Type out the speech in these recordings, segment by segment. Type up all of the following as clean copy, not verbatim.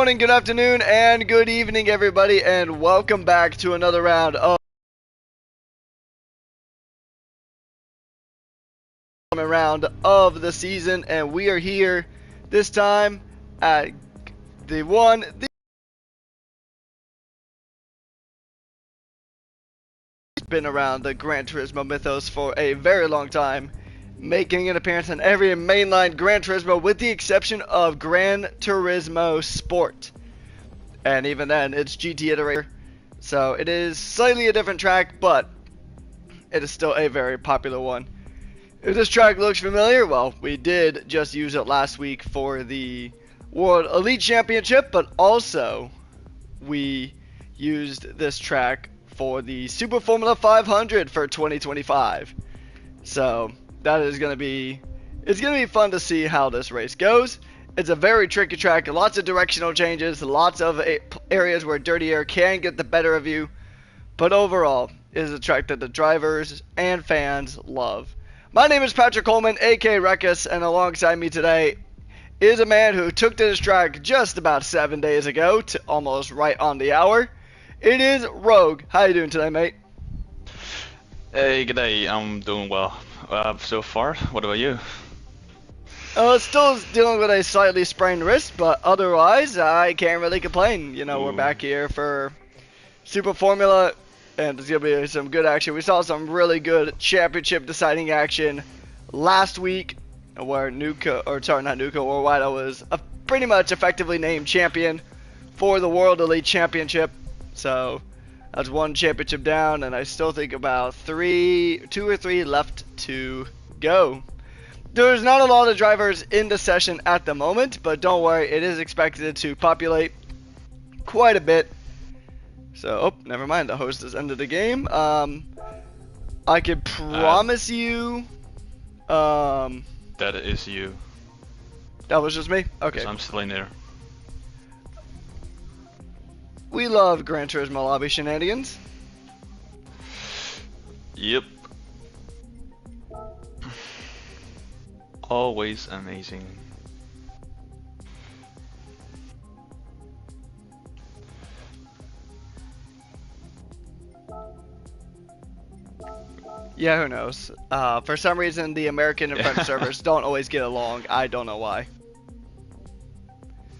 Morning, good afternoon, and good evening, everybody, and welcome back to another round of the season. And we are here this time at the been around the Gran Turismo mythos for a very long time, making an appearance on every mainline Gran Turismo with the exception of Gran Turismo Sport. And even then, it's GT iterator, so it is slightly a different track, but it is still a very popular one. If this track looks familiar, well, we did just use it last week for the World Elite Championship, but also we used this track for the Super Formula 500 for 2025. So that is going to be, it's going to be fun to see how this race goes. It's a very tricky track, lots of directional changes, lots of areas where dirty air can get the better of you, but overall, it is a track that the drivers and fans love. My name is Patrick Coleman, aka Rekus, and alongside me today is a man who took to this track just about 7 days ago, to almost right on the hour. It is Rogue. How you doing today, mate? Hey, g'day. I'm doing well so far. What about you? Still dealing with a slightly sprained wrist, but otherwise, I can't really complain. You know, We're back here for Super Formula, and there's going to be some good action. We saw some really good championship deciding action last week, where Wada was pretty much effectively named champion for the World Elite Championship. So that's one championship down, and I still think about two or three left to go. There's not a lot of drivers in the session at the moment, but don't worry, it is expected to populate quite a bit. So, oh, never mind, the host has ended the game. I could promise you... that is you. That was just me? Okay. I'm still in there. We love Gran Turismo lobby shenanigans. Yep. Always amazing. Yeah, who knows? For some reason, the American and French servers don't always get along. I don't know why.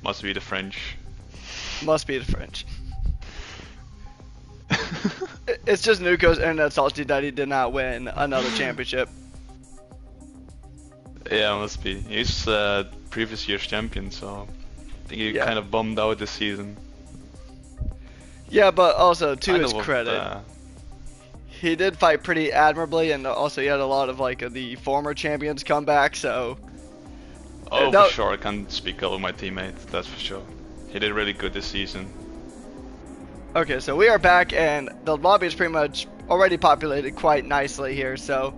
Must be the French. Must be the French. It's just Nuko's internet salty that he did not win another championship. Yeah, must be. He's previous year's champion, so I think he kind of bummed out this season. Yeah, but also to his credit, he did fight pretty admirably, and also he had a lot of the former champions come back. So. Oh, for sure. I can't speak up with my teammate. That's for sure. He did really good this season. Okay, so we are back, and the lobby is pretty much already populated quite nicely here. So.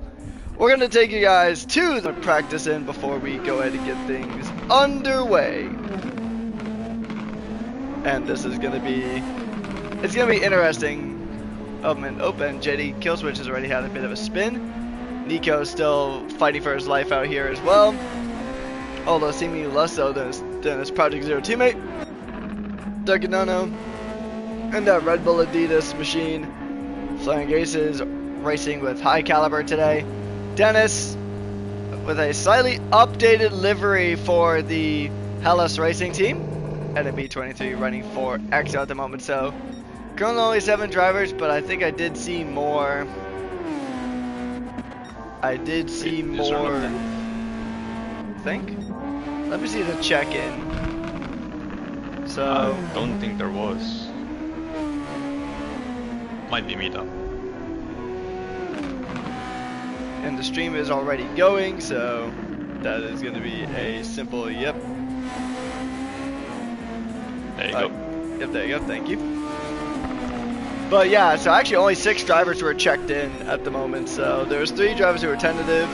We're going to take you guys to the practice in before we go ahead and get things underway. And this is going to be, it's going to be interesting. And JD Killswitch has already had a bit of a spin. Nico's still fighting for his life out here as well. Although seemingly less so than his Project Zero teammate. Duganano. And that Red Bull Adidas machine. Flying Aces racing with high caliber today. Dennis with a slightly updated livery for the Hellas Racing team, and a B23 running for EXO at the moment. So currently only 7 drivers, but I think I did see more. I think. Let me see the check-in. So I don't think there was. Might be me though. And the stream is already going, so that is going to be a simple yep. There you go. Yep, there you go, thank you. But yeah, so actually only 6 drivers were checked in at the moment, so there's 3 drivers who were tentative.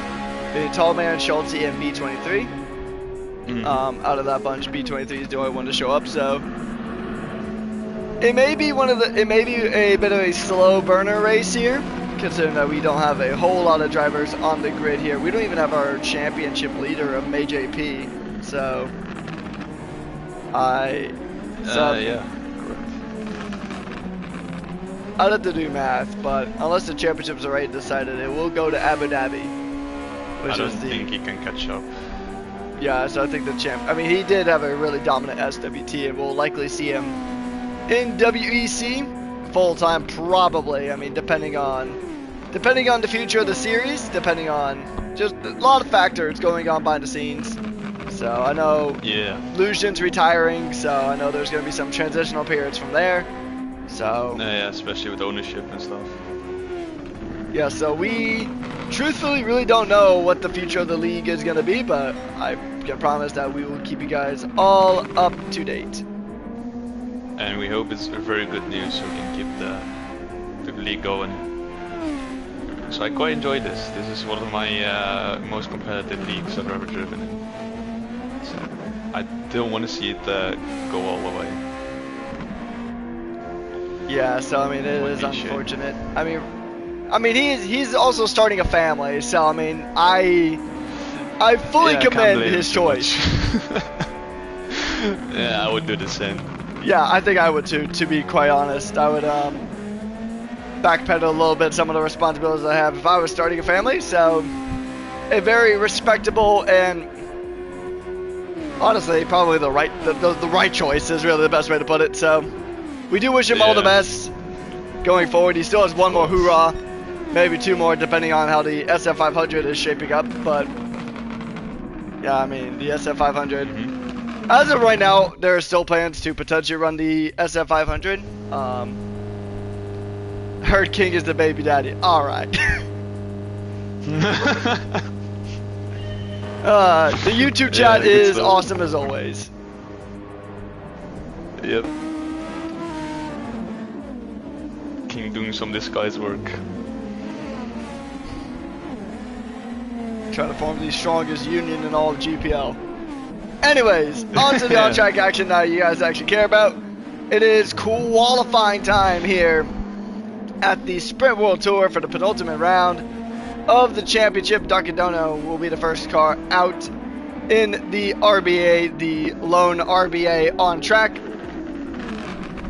The Tallman, Schultze, and B23. Out of that bunch, B23 is the only one to show up, so it may be a bit of a slow burner race here. Considering that we don't have a whole lot of drivers on the grid here. We don't even have our championship leader of MayJP. So I So, yeah, correct. I'd have to do math, but unless the championships are already decided, it will go to Abu Dhabi. I don't think he can catch up. Yeah, so I think the champ. I mean, he did have a really dominant SWT, and we'll likely see him in WEC full time, probably. I mean, depending on the future of the series, depending on just a lot of factors going on behind the scenes. So I know Lucian's retiring, so I know there's going to be some transitional periods from there. So yeah, especially with ownership and stuff. Yeah, so we truthfully really don't know what the future of the league is going to be, but I can promise that we will keep you guys all up to date. And we hope it's very good news so we can keep the league going. So I quite enjoy this. This is one of my most competitive leagues I've ever driven in. So I don't want to see it go all the way. Yeah, so I mean it is unfortunate. I mean he's also starting a family, so I mean I fully commend his choice. Yeah, I would do the same. Yeah, I think I would too, to be quite honest. I would backpedal a little bit some of the responsibilities I have if I was starting a family, so a very respectable and honestly probably the right choice is really the best way to put it. So we do wish him all the best going forward. He still has one more hoorah, maybe two more depending on how the SF500 is shaping up, but yeah, I mean the SF500 as of right now there are still plans to potentially run the SF500. Herd King is the baby daddy. Alright. The YouTube chat is awesome as always. Yep. King doing some disguise work. Trying to form the strongest union in all of GPL. Anyways, on to the on-track action that you guys actually care about. It is qualifying time here at the Sprint World Tour for the penultimate round of the championship. Darkadono will be the first car out in the RBA, the lone RBA on track.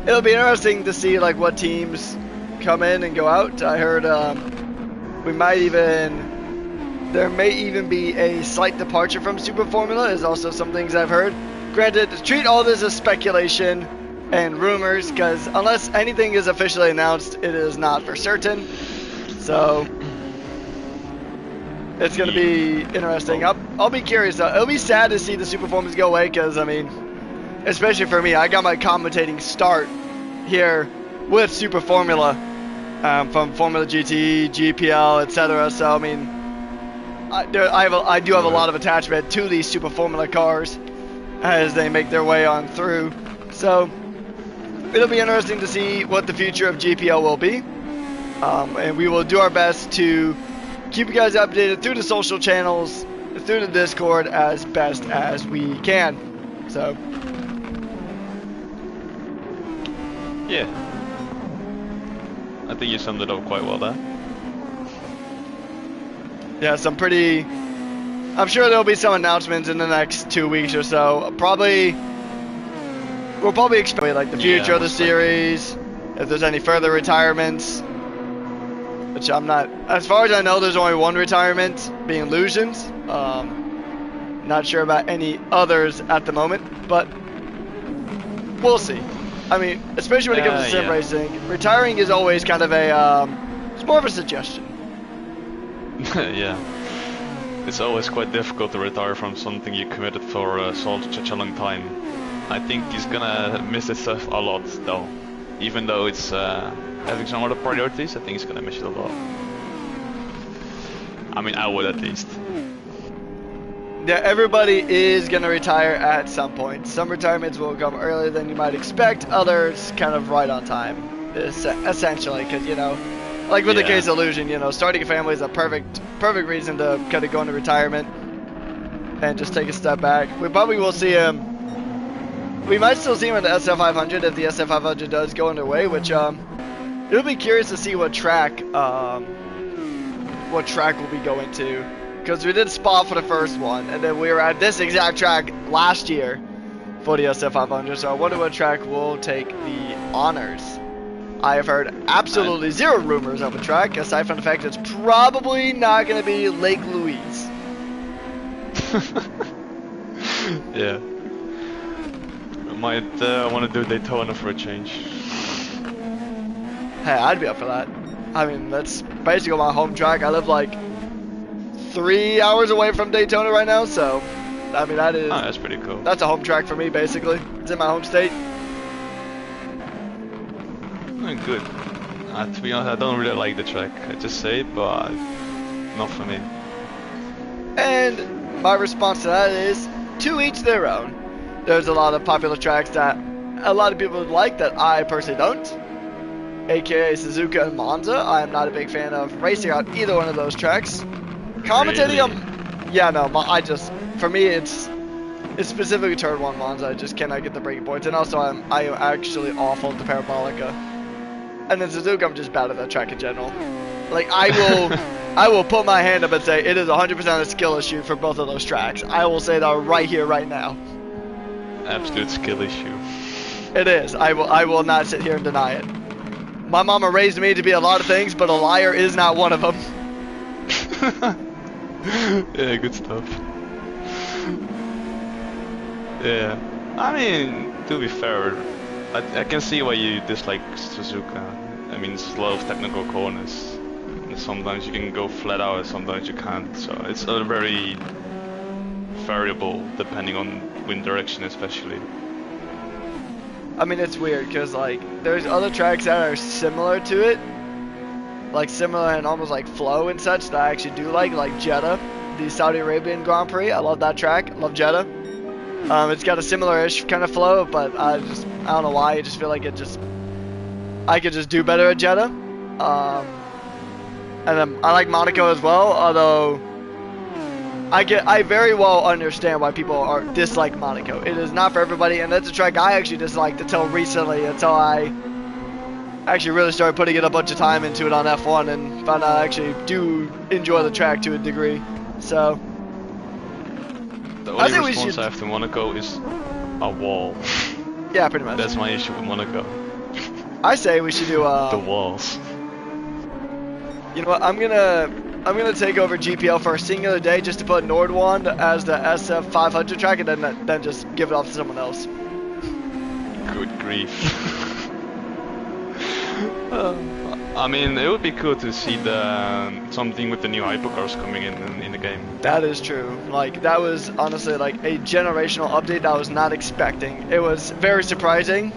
It'll be interesting to see like what teams come in and go out. I heard there may even be a slight departure from Super Formula is also some things I've heard. Granted, treat all this as speculation and rumors, because unless anything is officially announced, it is not for certain. So it's going to be interesting. I'll be curious though. It'll be sad to see the Super Formulas go away, because I mean, especially for me, I got my commentating start here with Super Formula from Formula GT, GPL, etc. So I mean, I do have a lot of attachment to these Super Formula cars as they make their way on through. So it'll be interesting to see what the future of GPL will be. And we will do our best to keep you guys updated through the social channels, through the Discord as best as we can. So yeah, I think you summed it up quite well there. Yeah, I'm sure there'll be some announcements in the next 2 weeks or so. We'll probably expect like the future of the series, if there's any further retirements, which I'm not, as far as I know, there's only one retirement, being Lucian's. Not sure about any others at the moment, but we'll see. I mean, especially when it comes to sim racing, retiring is always kind of it's more of a suggestion. Yeah, it's always quite difficult to retire from something you committed for such a long time. I think he's gonna miss this stuff a lot though. Even though it's having some other priorities, I think he's gonna miss it a lot. I mean, I would at least. Yeah, everybody is gonna retire at some point. Some retirements will come earlier than you might expect, others kind of right on time, essentially, because you know, like with the case of Lucian, you know, starting a family is a perfect reason to kind of go into retirement and just take a step back. We probably will see him. We might still see him in the SF500 if the SF500 does go underway, which it'll be curious to see what track we'll be going to, because we did Spa for the first one, and then we were at this exact track last year for the SF500. So I wonder what track will take the honors. I have heard absolutely zero rumors of a track, aside from the fact that it's probably not going to be Lake Louise. Yeah. I might want to do Daytona for a change. Hey, I'd be up for that. I mean, that's basically my home track. I live like 3 hours away from Daytona right now, so I mean That's pretty cool. That's a home track for me, basically. It's in my home state. Good. To be honest, I don't really like the track. I just say it, but not for me. And my response to that is, to each their own. There's a lot of popular tracks that a lot of people like that I personally don't. AKA Suzuka and Monza. I am not a big fan of racing on either one of those tracks. Commentating them, yeah, no, for me it's specifically turn 1 Monza. I just cannot get the braking points, and also I am actually awful at the Parabolica. And then Suzuka, I'm just bad at that track in general. Like, I will put my hand up and say it is 100% a skill issue for both of those tracks. I will say that right here, right now. Absolute skill issue. It is. I will not sit here and deny it. My mama raised me to be a lot of things, but a liar is not one of them. Yeah, good stuff. Yeah. I mean, to be fair, I can see why you dislike Suzuka. I mean, it's a lot of technical corners. And sometimes you can go flat out, sometimes you can't. So it's a very variable depending on wind direction, especially. I mean, it's weird because like there's other tracks that are similar to it, like similar and almost like flow and such that I actually do like Jeddah, the Saudi Arabian Grand Prix. I love that track. Love Jeddah. It's got a similar-ish kind of flow, but I don't know why. I just feel like I could just do better at Jeddah. And I like Monaco as well, although I very well understand why people dislike Monaco. It is not for everybody, and that's a track I actually disliked until recently, until I actually really started putting in a bunch of time into it on F1 and found out I actually do enjoy the track to a degree. So the only response I have to Monaco is a wall. Yeah, pretty much. That's my issue with Monaco. I say we should do the walls. You know what? I'm gonna take over GPL for a singular day just to put Nordwand as the SF500 track, and then just give it off to someone else. Good grief. I mean, it would be cool to see something with the new hypercars coming in the game. That is true. Like, that was honestly like a generational update that I was not expecting. It was very surprising.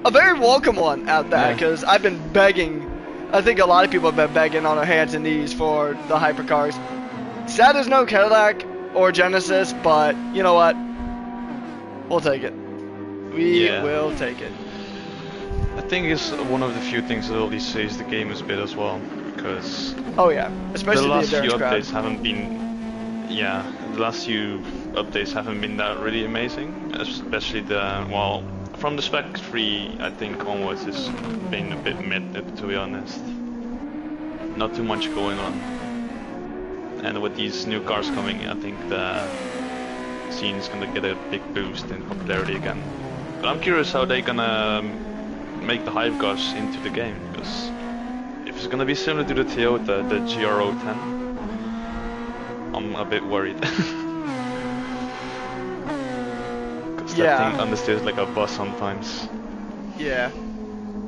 A very welcome one at that, because I've been begging. I think a lot of people have been begging on their hands and knees for the hypercars. Sad there's no Cadillac or Genesis, but you know what? We'll take it. We will take it. I think it's one of the few things that really saves the game a bit as well, because especially the last few crowd. updates haven't been, the last few updates haven't been that really amazing, especially from the Spec 3 I think onwards it's been a bit mid, to be honest. Not too much going on, and with these new cars coming, I think the scene is gonna get a big boost in popularity again. But I'm curious how they're gonna make the hypercars into the game, because if it's gonna be similar to the Toyota, the GR010, I'm a bit worried. Because that thing understeers like a bus sometimes. Yeah.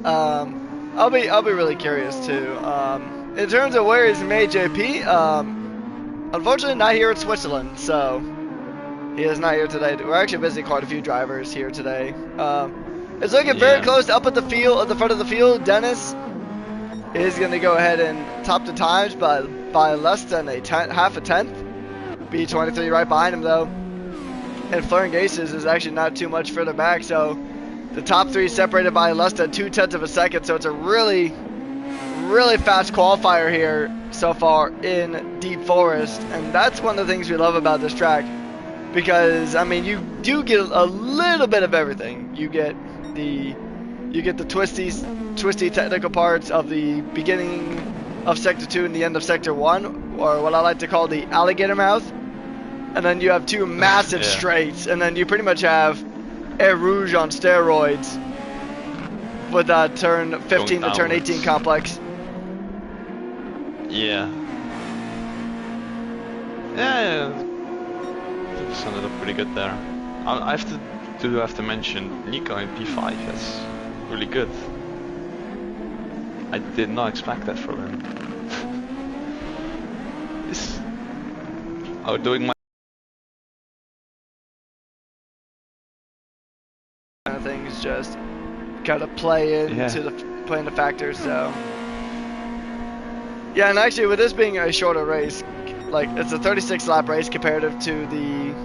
I'll be really curious too. In terms of where is made JP, unfortunately not here in Switzerland, so he is not here today. We're actually visiting quite a few drivers here today. It's looking very close up at the front of the field. Dennis is going to go ahead and top the times by less than half a tenth. B23 right behind him though. And Florian Gases is actually not too much further back, so the top three separated by less than 0.2 of a second. So it's a really, really fast qualifier here so far in Deep Forest, and that's one of the things we love about this track, because I mean you do get a little bit of everything. You get the twisty technical parts of the beginning of Sector 2 and the end of Sector 1, or what I like to call the alligator mouth. And then you have two massive straights, and then you pretty much have Air Rouge on steroids with that turn 15 to turn 18 complex. Yeah. Yeah, it sounded up pretty good there. I have to mention Nico in P5. That's really good. I did not expect that from him. Doing my kind of things just kind of play into the factors. So yeah, and actually with this being a shorter race, like it's a 36 lap race comparative to the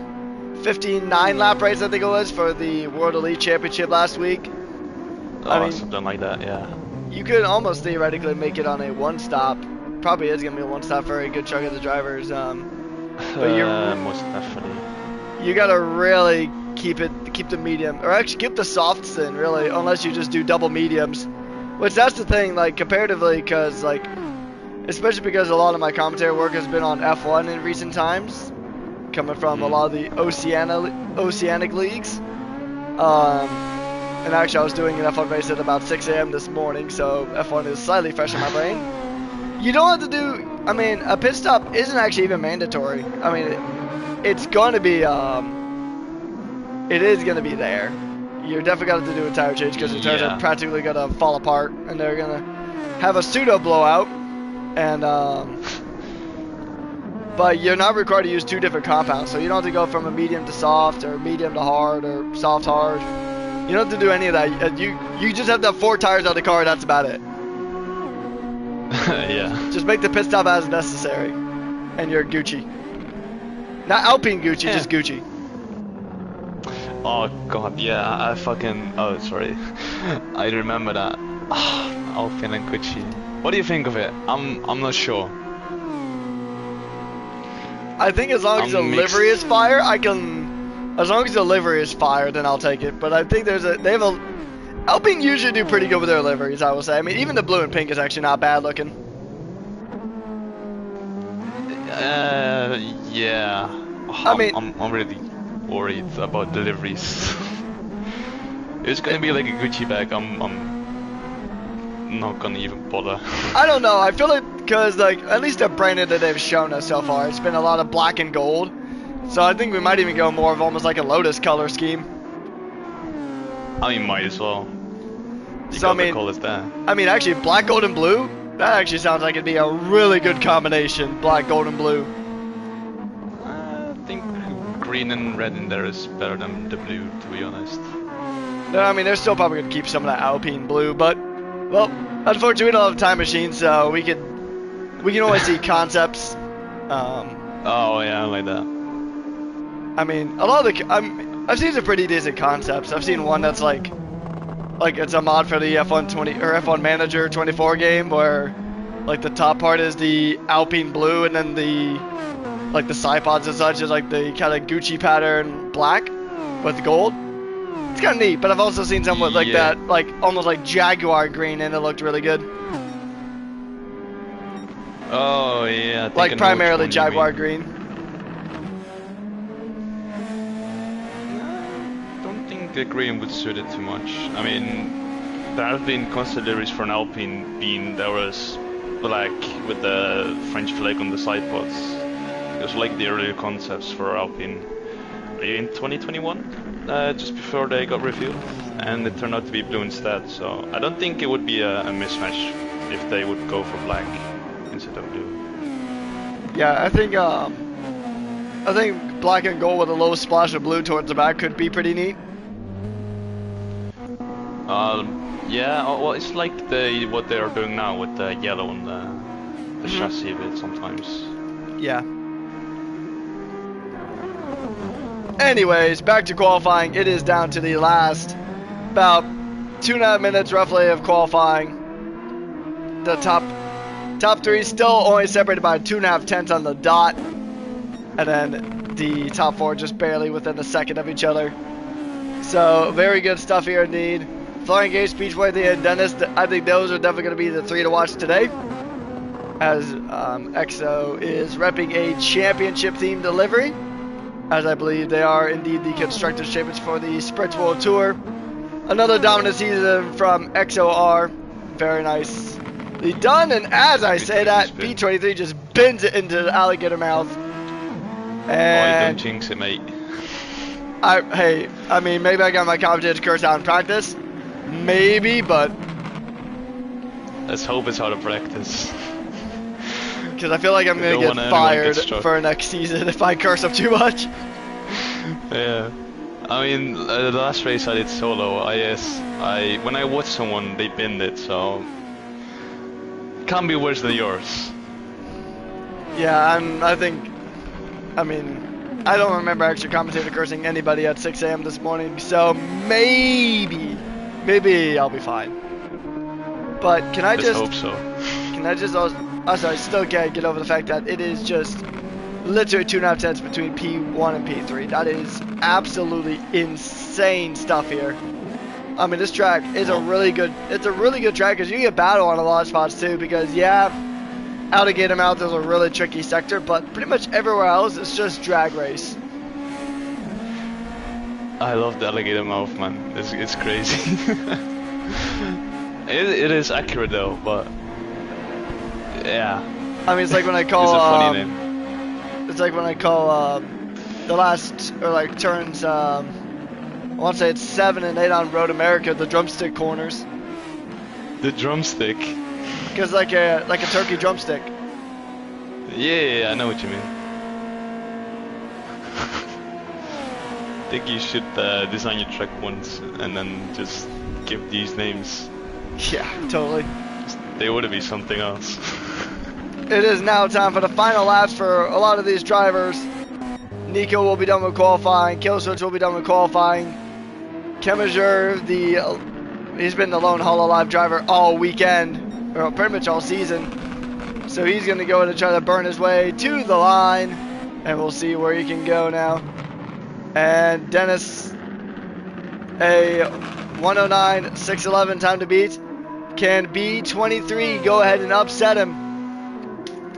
59 lap race I think it was for the World Elite Championship last week. I mean, something like that, yeah. You could almost theoretically make it on a one stop. Probably is gonna be a one stop for a good chunk of the drivers. But most definitely. You gotta really keep the medium, or actually keep the softs in really, unless you just do double mediums. Which that's the thing, like comparatively, because like, especially because a lot of my commentary work has been on F1 in recent times, coming from a lot of the Oceanic leagues. And actually, I was doing an F1 race at about 6 a.m. this morning, so F1 is slightly fresh in my brain. You don't have to do. I mean, a pit stop isn't actually even mandatory. I mean, it's going to be. It is going to be there. You're definitely going to have to do a tire change because the tires are practically going to fall apart, and they're going to have a pseudo blowout. And but you're not required to use two different compounds, so you don't have to go from a medium to soft or medium to hard or soft hard. You don't have to do any of that. You just have to have 4 tires on the car. That's about it. Yeah. Just make the pit stop as necessary, and you're Gucci. Not Alpine Gucci, just Gucci. Oh god, yeah. I fucking. Oh, sorry. I remember that. Alpine and Gucci. What do you think of it? I'm not sure. I think as long as the livery is fire, I can. As long as the livery is fire, then I'll take it. But I think Alpine usually do pretty good with their liveries, I will say. I mean, even the blue and pink is actually not bad looking. Yeah. I mean, I'm really worried about deliveries. It's gonna be like a Gucci bag. I'm not gonna even bother. I don't know. I feel like because like at least the branding that they've shown us so far, it's been a lot of black and gold. So I think we might even go more of almost like a Lotus color scheme. I mean, might as well. You so got I mean, the colors there. I mean, actually, black, gold, and blue. That actually sounds like it'd be a really good combination. Black, gold, and blue. I think green and red in there is better than the blue, to be honest. No, I mean, they're still probably gonna keep some of that Alpine blue, but well, unfortunately, we don't have a time machine, so we can only see concepts. Oh yeah, I like that. I mean, a lot of I've seen some pretty decent concepts. I've seen one that's like it's a mod for the F1 20 or F1 Manager 24 game where like the top part is the Alpine blue and then the side pods and such is like the kind of Gucci pattern black with gold. It's kind of neat, but I've also seen some with like that, like almost like Jaguar green, and it looked really good. Oh yeah, I think like primarily Jaguar green. The green would suit it too much. I mean, there have been consideries for an Alpine being there was black with the French flag on the side pods. It was like the earlier concepts for Alpine in 2021, just before they got revealed, and it turned out to be blue instead. So I don't think it would be a mismatch if they would go for black instead of blue. Yeah, I think black and gold with a little splash of blue towards the back could be pretty neat. Yeah, well, it's like what they are doing now with the yellow on the chassis a bit sometimes. Yeah. Anyways, back to qualifying. It is down to the last about 2.5 minutes roughly of qualifying. The top 3 still only separated by 2.5 tenths on the dot, and then the top 4 just barely within a second of each other. So very good stuff here indeed. Flying Gate, Speechway, and Dennis, I think those are definitely going to be the 3 to watch today, as EXO is repping a championship themed delivery. as I believe they are indeed the Constructors' Champions for the Sprint World Tour. Another dominant season from XOR. Very nicely done, and as I say that, B23 just bends it into the alligator mouth. And don't jinx it, mate. I mean, maybe I got my commentator curse out in practice. Maybe, but... Let's hope it's out of practice. Because I feel like I'm going to get fired for next season if I curse up too much. Yeah. I mean, the last race I did solo, when I watched someone, they pinned it, so... Can't be worse than yours. Yeah, I don't remember actually commentator cursing anybody at 6 a.m. this morning, so maybe I'll be fine. But can I Let's hope so. Can I just also I still can't get over the fact that it is just literally 2.5 tenths between P1 and P3. That is absolutely insane stuff here. I mean, this track is a really good track because you get battle on a lot of spots too, because yeah, Alligator Mouth is a really tricky sector, but pretty much everywhere else it's just drag race. I love the Alligator Mouth, man. It's crazy. it is accurate though, but yeah. I mean, it's like when I call it's a funny name. It's like when I call the last turns. I want to say it's 7 and 8 on Road America, the drumstick corners. The drumstick. Because like a turkey drumstick. Yeah, I know what you mean. I think you should design your track once and then just give these names. Yeah, totally. They would be something else. It is now time for the final laps for a lot of these drivers. Nico will be done with qualifying. Killswitch will be done with qualifying. Keminger, he's been the lone Hololive driver all weekend, or pretty much all season. So he's going to go to try to burn his way to the line, and we'll see where he can go now. And Dennis, a 109.611 time to beat. Can B23 go ahead and upset him?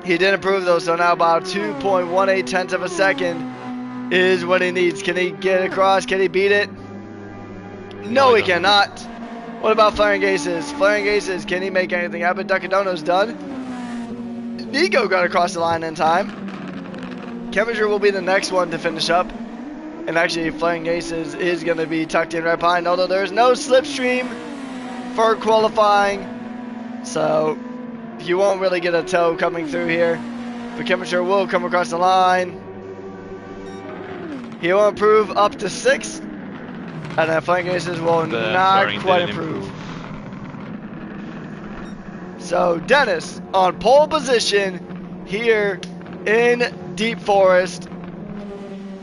He did improve though, so now about 2.18 tenths of a second is what he needs. Can he get across? Can he beat it? No, he cannot. What about Flaring Aces? Flaring Aces, can he make anything happen? Ducadono's done. Nico got across the line in time. Keminger will be the next one to finish up. And actually, Flaring Aces is going to be tucked in right behind, although there's no slipstream for qualifying. So you won't really get a tow coming through here. But Keminger will come across the line. He will improve up to 6th. And then Flaring Aces will not quite improve. So Dennis on pole position here in Deep Forest.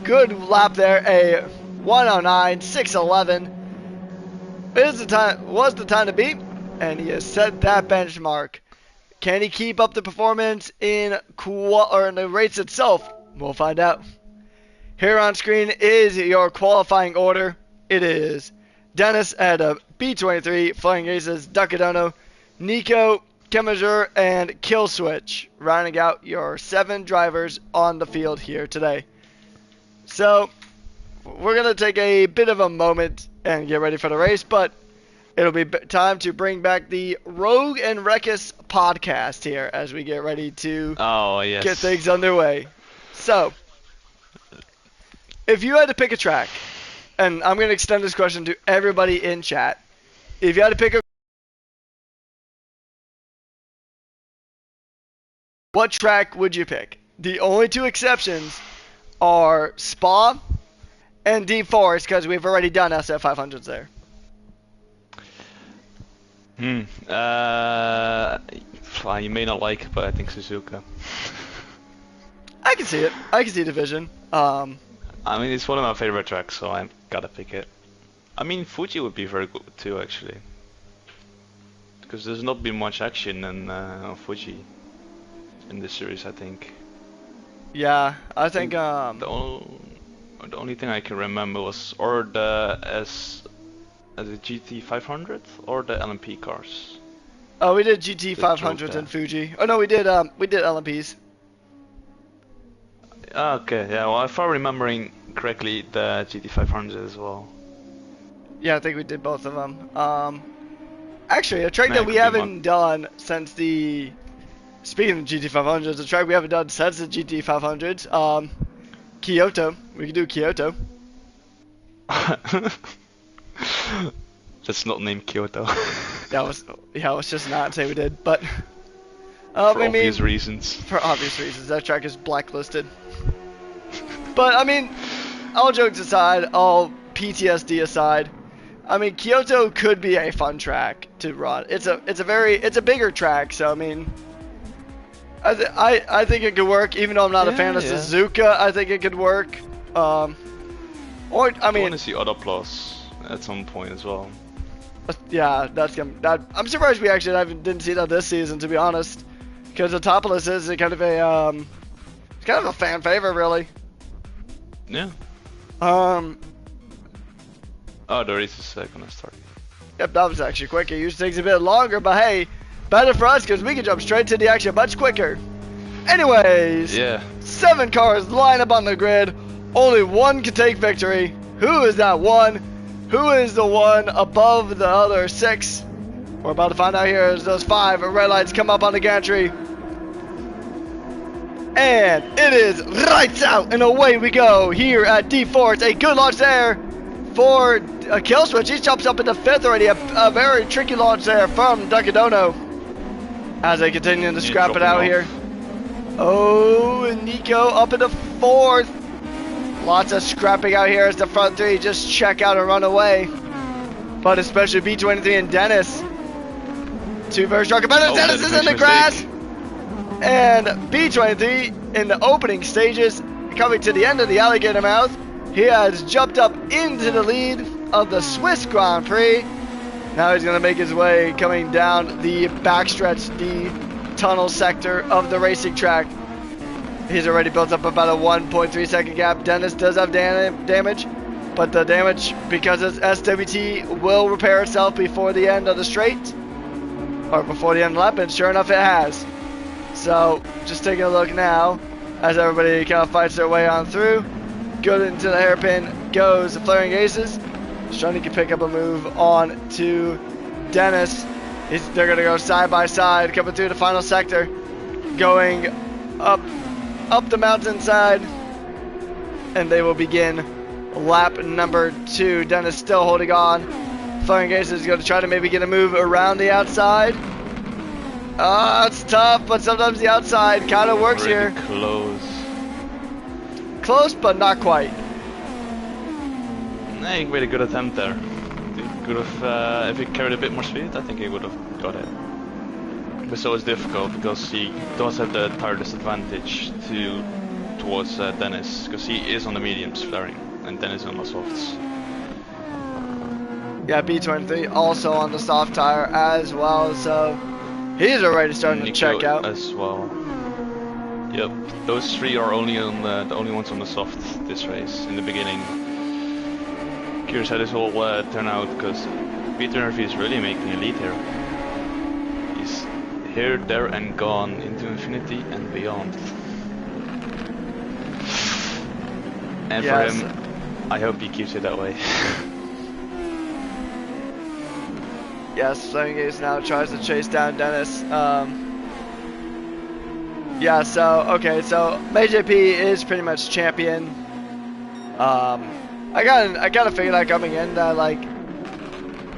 Good lap there, a 109.611. Was the time to beat, and he has set that benchmark. Can he keep up the performance in the race itself? We'll find out. Here on screen is your qualifying order. It is Dennis at a B23, Flying Aces, Ducadono, Nico, Keminger, and Killswitch, rounding out your 7 drivers on the field here today. So, we're going to take a bit of a moment and get ready for the race, but it'll be time to bring back the Rogue and Reckus podcast here as we get ready to get things underway. So, if you had to pick a track, and I'm going to extend this question to everybody in chat, if you had to pick what track would you pick? The only 2 exceptions are Spa and Deep Forest, because we've already done SF500s there. You may not like it, but I think Suzuka. I can see it. I can see the vision. I mean, it's one of my favorite tracks, so I gotta pick it. I mean, Fuji would be very good too, actually. Because there's not been much action on Fuji in this series, I think. Yeah, I think the only thing I can remember was the GT 500 or the LMP cars. Oh, we did GT 500s in Fuji. Oh no, we did LMPs. Okay, yeah, well, if I'm remembering correctly, the GT500 as well. Yeah, I think we did both of them. Actually, a track Man, that it we could be haven't done since the. Speaking of GT500s, a track we haven't done since the GT500s. Kyoto. We can do Kyoto. Let's not name Kyoto. Yeah, let's just not say we did, but. For I obvious mean, reasons. for obvious reasons, that track is blacklisted. But I mean, all jokes aside, all PTSD aside, I mean Kyoto could be a fun track to run. It's a bigger track, so I mean, I think it could work. Even though I'm not a fan of Suzuka, I think it could work. Or I mean, I want to see Otto Plus at some point as well. Yeah, I'm surprised we actually didn't see that this season, to be honest, because Autopolis is kind of a fan favorite, really. Yeah. Oh, the race is gonna start. Yep, that was actually quick. It usually takes a bit longer, but hey, better for us because we can jump straight to the action much quicker. Anyways, Yeah. 7 cars line up on the grid. Only one can take victory. Who is that one? Who is the one above the other 6? We're about to find out here as those 5 red lights come up on the gantry. And it is lights out and away we go here at D4. It's a good launch there for a kill switch. He jumps up into 5th already. A very tricky launch there from Ducadono as they continue to scrap it out here. Oh, and Nico up into 4th. Lots of scrapping out here as the front 3 just check out and run away. But especially B23 and Dennis. 2 very strong competitors. Dennis is in the grass. And B23 in the opening stages, coming to the end of the alligator mouth. He has jumped up into the lead of the Swiss Grand Prix. Now he's going to make his way coming down the backstretch, the tunnel sector of the racing track. He's already built up about a 1.3 second gap. Dennis does have damage, but the damage, because it's SWT, will repair itself before the end of the straight, or before the end of the lap, and sure enough it has. So, just taking a look now, as everybody kind of fights their way on through. Good into the hairpin goes the Flaring Aces. Shiny can pick up a move on to Dennis. They're going to go side by side, coming through the final sector, going up the mountainside, and they will begin lap number 2. Dennis still holding on. Flaring Aces is going to try to maybe get a move around the outside. It's tough, but sometimes the outside kind of works really here. Close, but not quite. He made a good attempt there. He could have, if he carried a bit more speed, I think he would have got it. But so it's difficult because he does have the tire disadvantage towards Dennis, because he is on the mediums flaring and Dennis on the softs. Yeah, B23 also on the soft tire as well, so he's already starting to check out as well. Yep, those 3 are only on the only ones on the soft this race in the beginning. Curious how this will turn out, because B23 is really making a lead here. He's here, there, and gone into infinity and beyond. And for him, I hope he keeps it that way. Yes, Flaring Ace now tries to chase down Dennis. Yeah, so MJP is pretty much champion. I kind of figured that coming in that like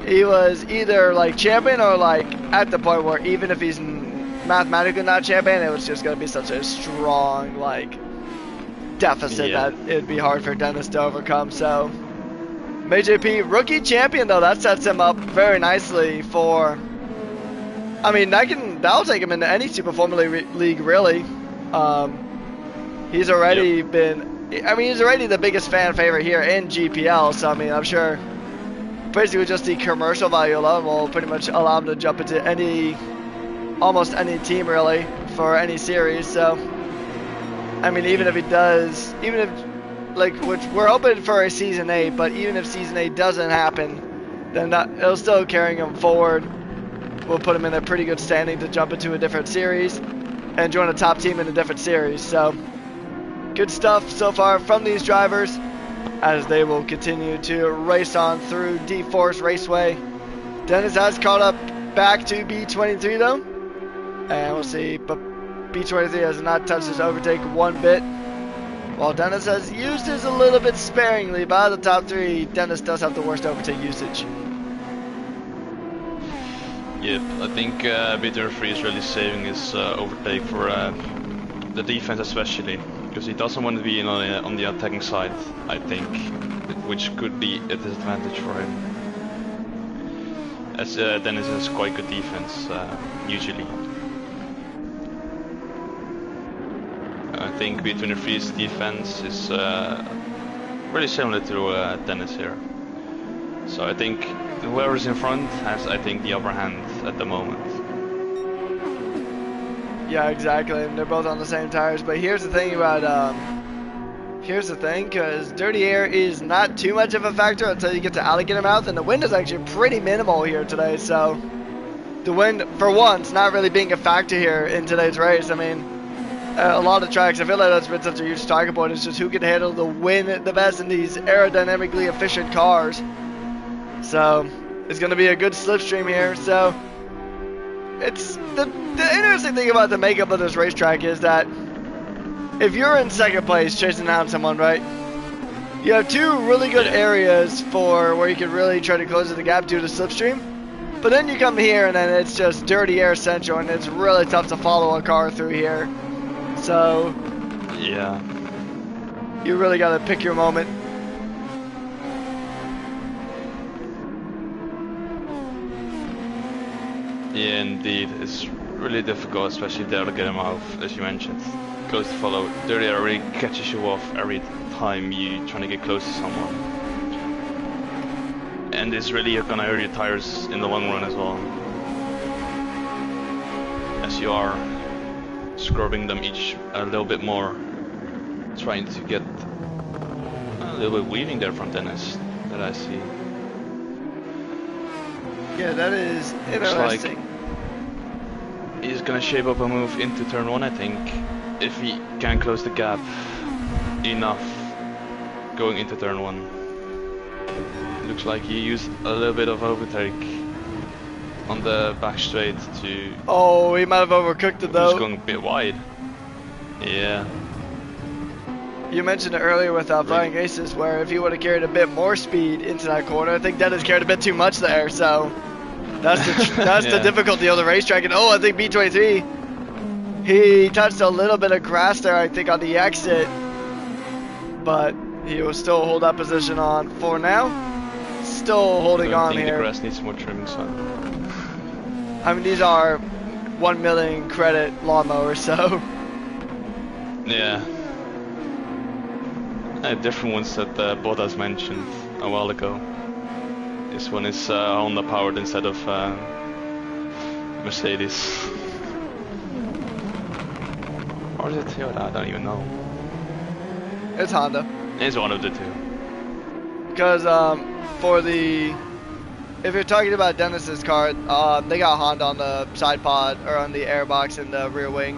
he was either like champion or like at the point where even if he's mathematically not champion, it was just gonna be such a strong like deficit that it'd be hard for Dennis to overcome. So MJP rookie champion though, that sets him up very nicely for. I mean, that'll take him into any Super Formula League really. He's already he's already the biggest fan favorite here in GPL. So I mean, I'm sure basically just the commercial value alone will pretty much allow him to jump into almost any team really for any series. So I mean, even if he does, even if which we're hoping for a Season 8, but even if Season 8 doesn't happen, then it'll still carry him forward. We'll put him in a pretty good standing to jump into a different series and join a top team in a different series. So good stuff so far from these drivers as they will continue to race on through D-Force Raceway. Dennis has caught up back to B23 though, and we'll see, but B23 has not touched his overtake one bit, while Dennis has used his a little bit sparingly. But out of the top three, Dennis does have the worst overtake usage. Yep, I think B23 is really saving his overtake for the defense especially, because he doesn't want to be on the attacking side, I think, which could be a disadvantage for him, as Dennis has quite good defense usually. I think B23's defense is really similar to Dennis here, so I think whoever's in front has, I think, the upper hand at the moment. Yeah, exactly, and they're both on the same tires. But here's the thing about because dirty air is not too much of a factor until you get to alligator mouth, and the wind is actually pretty minimal here today. So the wind, for once, not really being a factor here in today's race. I mean, a lot of tracks, I feel like that's been such a huge talking point. It's just who can handle the wind the best in these aerodynamically efficient cars. So it's going to be a good slipstream here. So it's the interesting thing about the makeup of this racetrack is that if you're in second place chasing down someone, right, you have two really good areas for where you can really try to close the gap due to slipstream. But then you come here and then it's just dirty air central, and it's really tough to follow a car through here. So yeah, you really got to pick your moment. Yeah, indeed, it's really difficult, especially there to get him out, as you mentioned. Close to follow. Dirty air really catches you off every time you trying to get close to someone. And it's really gonna hurt your tires in the long run as well, as you are scrubbing them each a little bit more, trying to get a little bit weaving there from Dennis that I see. Yeah, that is interesting. Like he's gonna shape up a move into turn one, I think, if he can close the gap enough going into turn one. Looks like he used a little bit of overtake on the back straight to... Oh, he might have overcooked it though. He's going a bit wide. Yeah. You mentioned it earlier with Flying Aces, where if he would have carried a bit more speed into that corner, I think Dennis carried a bit too much there, so that's the difficulty of the racetrack. And oh, I think B23, he touched a little bit of grass there, I think, on the exit, but he will still hold that position on for now. Still holding on here. I think the grass needs more trimming, son. I mean, these are 1 million credit lawnmowers, so. Yeah. Different ones that Bottas mentioned a while ago. This one is Honda powered instead of Mercedes. Or is it Toyota? I don't even know. It's Honda. It's one of the two. Because if you're talking about Dennis's car, they got Honda on the side pod, or on the airbox in the rear wing.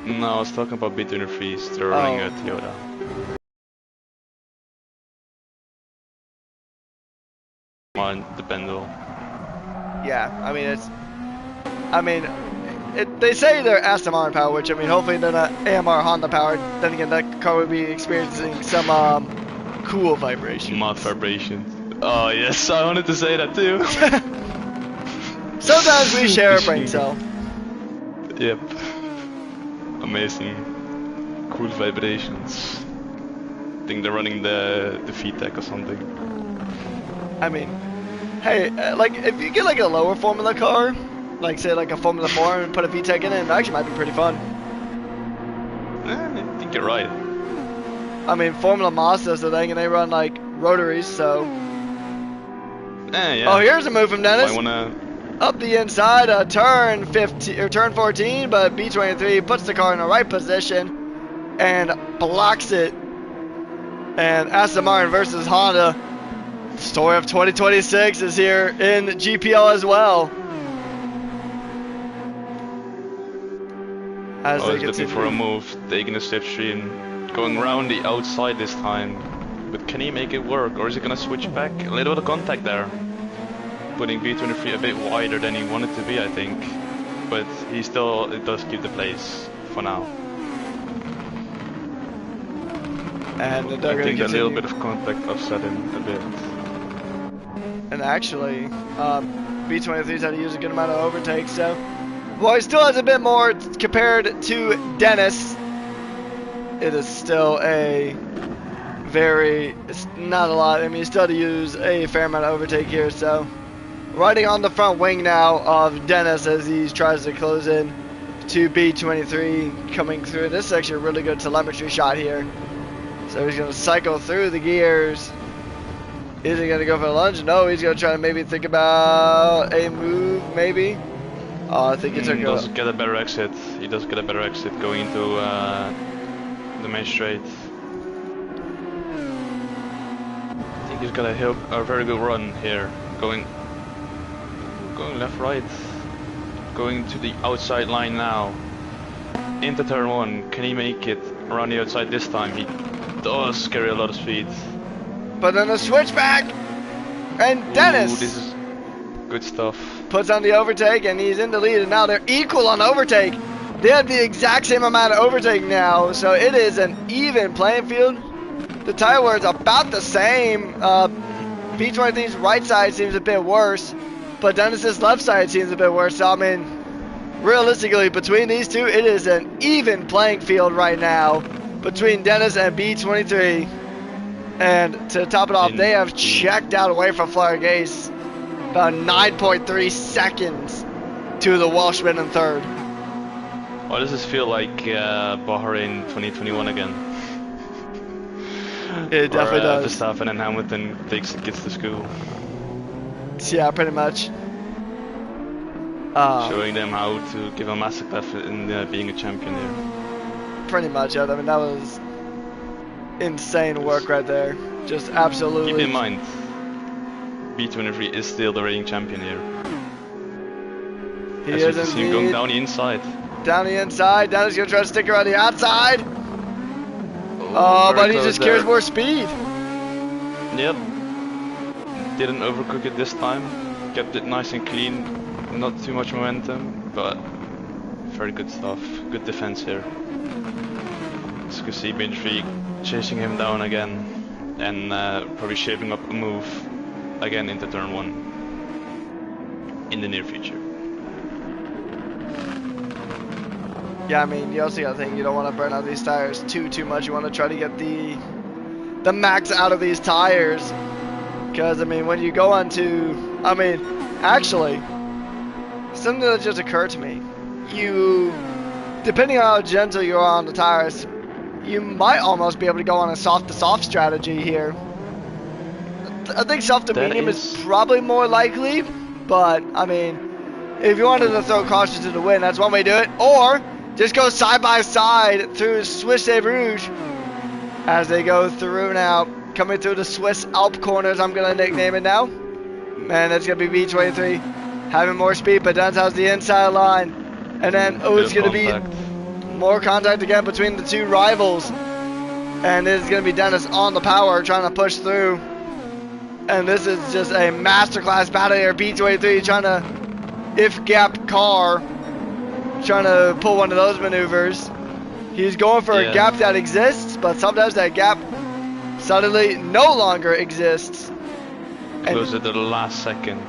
No, I was talking about B23s. They're running a Toyota. On the Pendle. Yeah, I mean, they say they're Aston Martin powered, which, I mean, hopefully they're not AMR Honda powered. Then again, that car would be experiencing some cool vibrations. Mud vibrations. Oh yes, I wanted to say that too. Sometimes we share a brain cell. Yep. Amazing. Cool vibrations. I think they're running the VTEC or something. I mean, hey, like, if you get like a lower Formula car, like say like a Formula 4 and put a VTEC in it actually might be pretty fun. I think you're right. I mean, Formula Mazda's the thing, and they run like rotaries, so. Yeah. Oh, here's a move from Dennis. I wanna... Up the inside, turn 15 or turn 14, but B23 puts the car in the right position and blocks it. And Aston Martin versus Honda. Story of 2026 is here in GPL as well. as I they was looking for a continue. move, taking a slipstream, going around the outside this time. But can he make it work, or is he gonna switch back? A little bit of contact there, putting B23 a bit wider than he wanted to be, I think. But it does keep the place for now. And they're I going to think continue. a little bit of contact upset him a bit. And actually, B23's had to use a good amount of overtake, so well, he still has a bit more compared to Dennis. It is still it's not a lot. I mean, you still have to use a fair amount of overtake here, so riding on the front wing now of Dennis as he tries to close in to B23 coming through. This is actually a really good telemetry shot here. So he's going to cycle through the gears. Is he going to go for a lunge? No, he's going to try to maybe think about a move, maybe. Oh, I think he took He does get a better exit. He does get a better exit going into the main straight. I think he's got a very good run here. Going left, right. Going to the outside line now. Into turn 1. Can he make it around the outside this time? He does carry a lot of speed. But then a switchback, and Dennis this is good stuff. puts on the overtake, and he's in the lead, and now they're equal on overtake. They have the exact same amount of overtake now, so it is an even playing field. The tire wear is about the same. B23's right side seems a bit worse, but Dennis's left side seems a bit worse. So, I mean, realistically, between these two, it is an even playing field right now between Dennis and B23. And to top it off, they have checked out away from Fleur Gase about 9.3 seconds to the Welshman in third. Why does this feel like Bahrain 2021 again? It definitely does. Verstappen and Hamilton gets to school. Yeah, pretty much. Showing them how to give a masterclass in being a champion here. Pretty much, yeah. I mean, that was insane work right there. Just absolutely. Keep in mind, B23 is still the reigning champion here. He As is you can see him going indeed. down the inside. Down the inside. Dennis gonna try to stick around the outside. Oh, but he just carries more speed. Yep. Didn't overcook it this time. Kept it nice and clean. Not too much momentum, but very good stuff. Good defense here. As you can see, B23 chasing him down again, and probably shaping up a move again into turn 1 in the near future. Yeah, I mean, you also gotta think you don't want to burn out these tires too much. You want to try to get the max out of these tires, because I mean, when you go onto, I mean, actually, something that just occurred to me. Depending on how gentle you are on the tires, you might almost be able to go on a soft-to-soft strategy here. I think soft to medium is probably more likely, but I mean, if you wanted to throw caution to the wind, that's one way to do it. Or just go side by side through Swiss Save Rouge as they go through now, coming through the Swiss Alp corners. I'm gonna nickname it now, and it's gonna be B23 having more speed, but Dennis has the inside line, and then it's gonna be more contact again between the two rivals, and this is going to be Dennis on the power trying to push through, and this is just a masterclass battle here. B23 trying to if gap car, trying to pull one of those maneuvers. He's going for a gap that exists, but sometimes that gap suddenly no longer exists. Closer to the last second.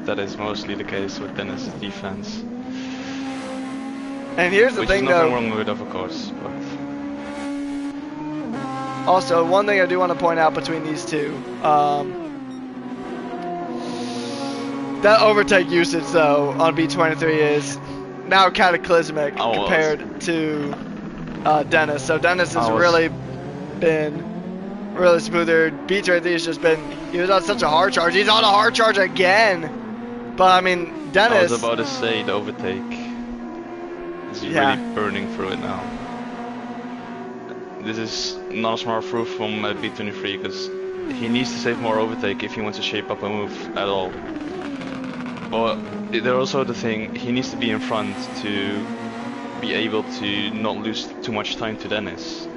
That is mostly the case with Dennis' defense. And here's the thing, though. Which is nothing wrong with it, of course. But also, one thing I do want to point out between these two, that overtake usage, though, on B23 is now cataclysmic compared to Dennis. So Dennis has really been really smoother. B23 has just been, he was on such a hard charge. He's on a hard charge again. But I mean, Dennis. I was about to say the overtake. He's really burning through it now. This is not a smart move from B23 because he needs to save more overtake if he wants to shape up a move at all. But there's also the thing, he needs to be in front to be able to not lose too much time to Dennis.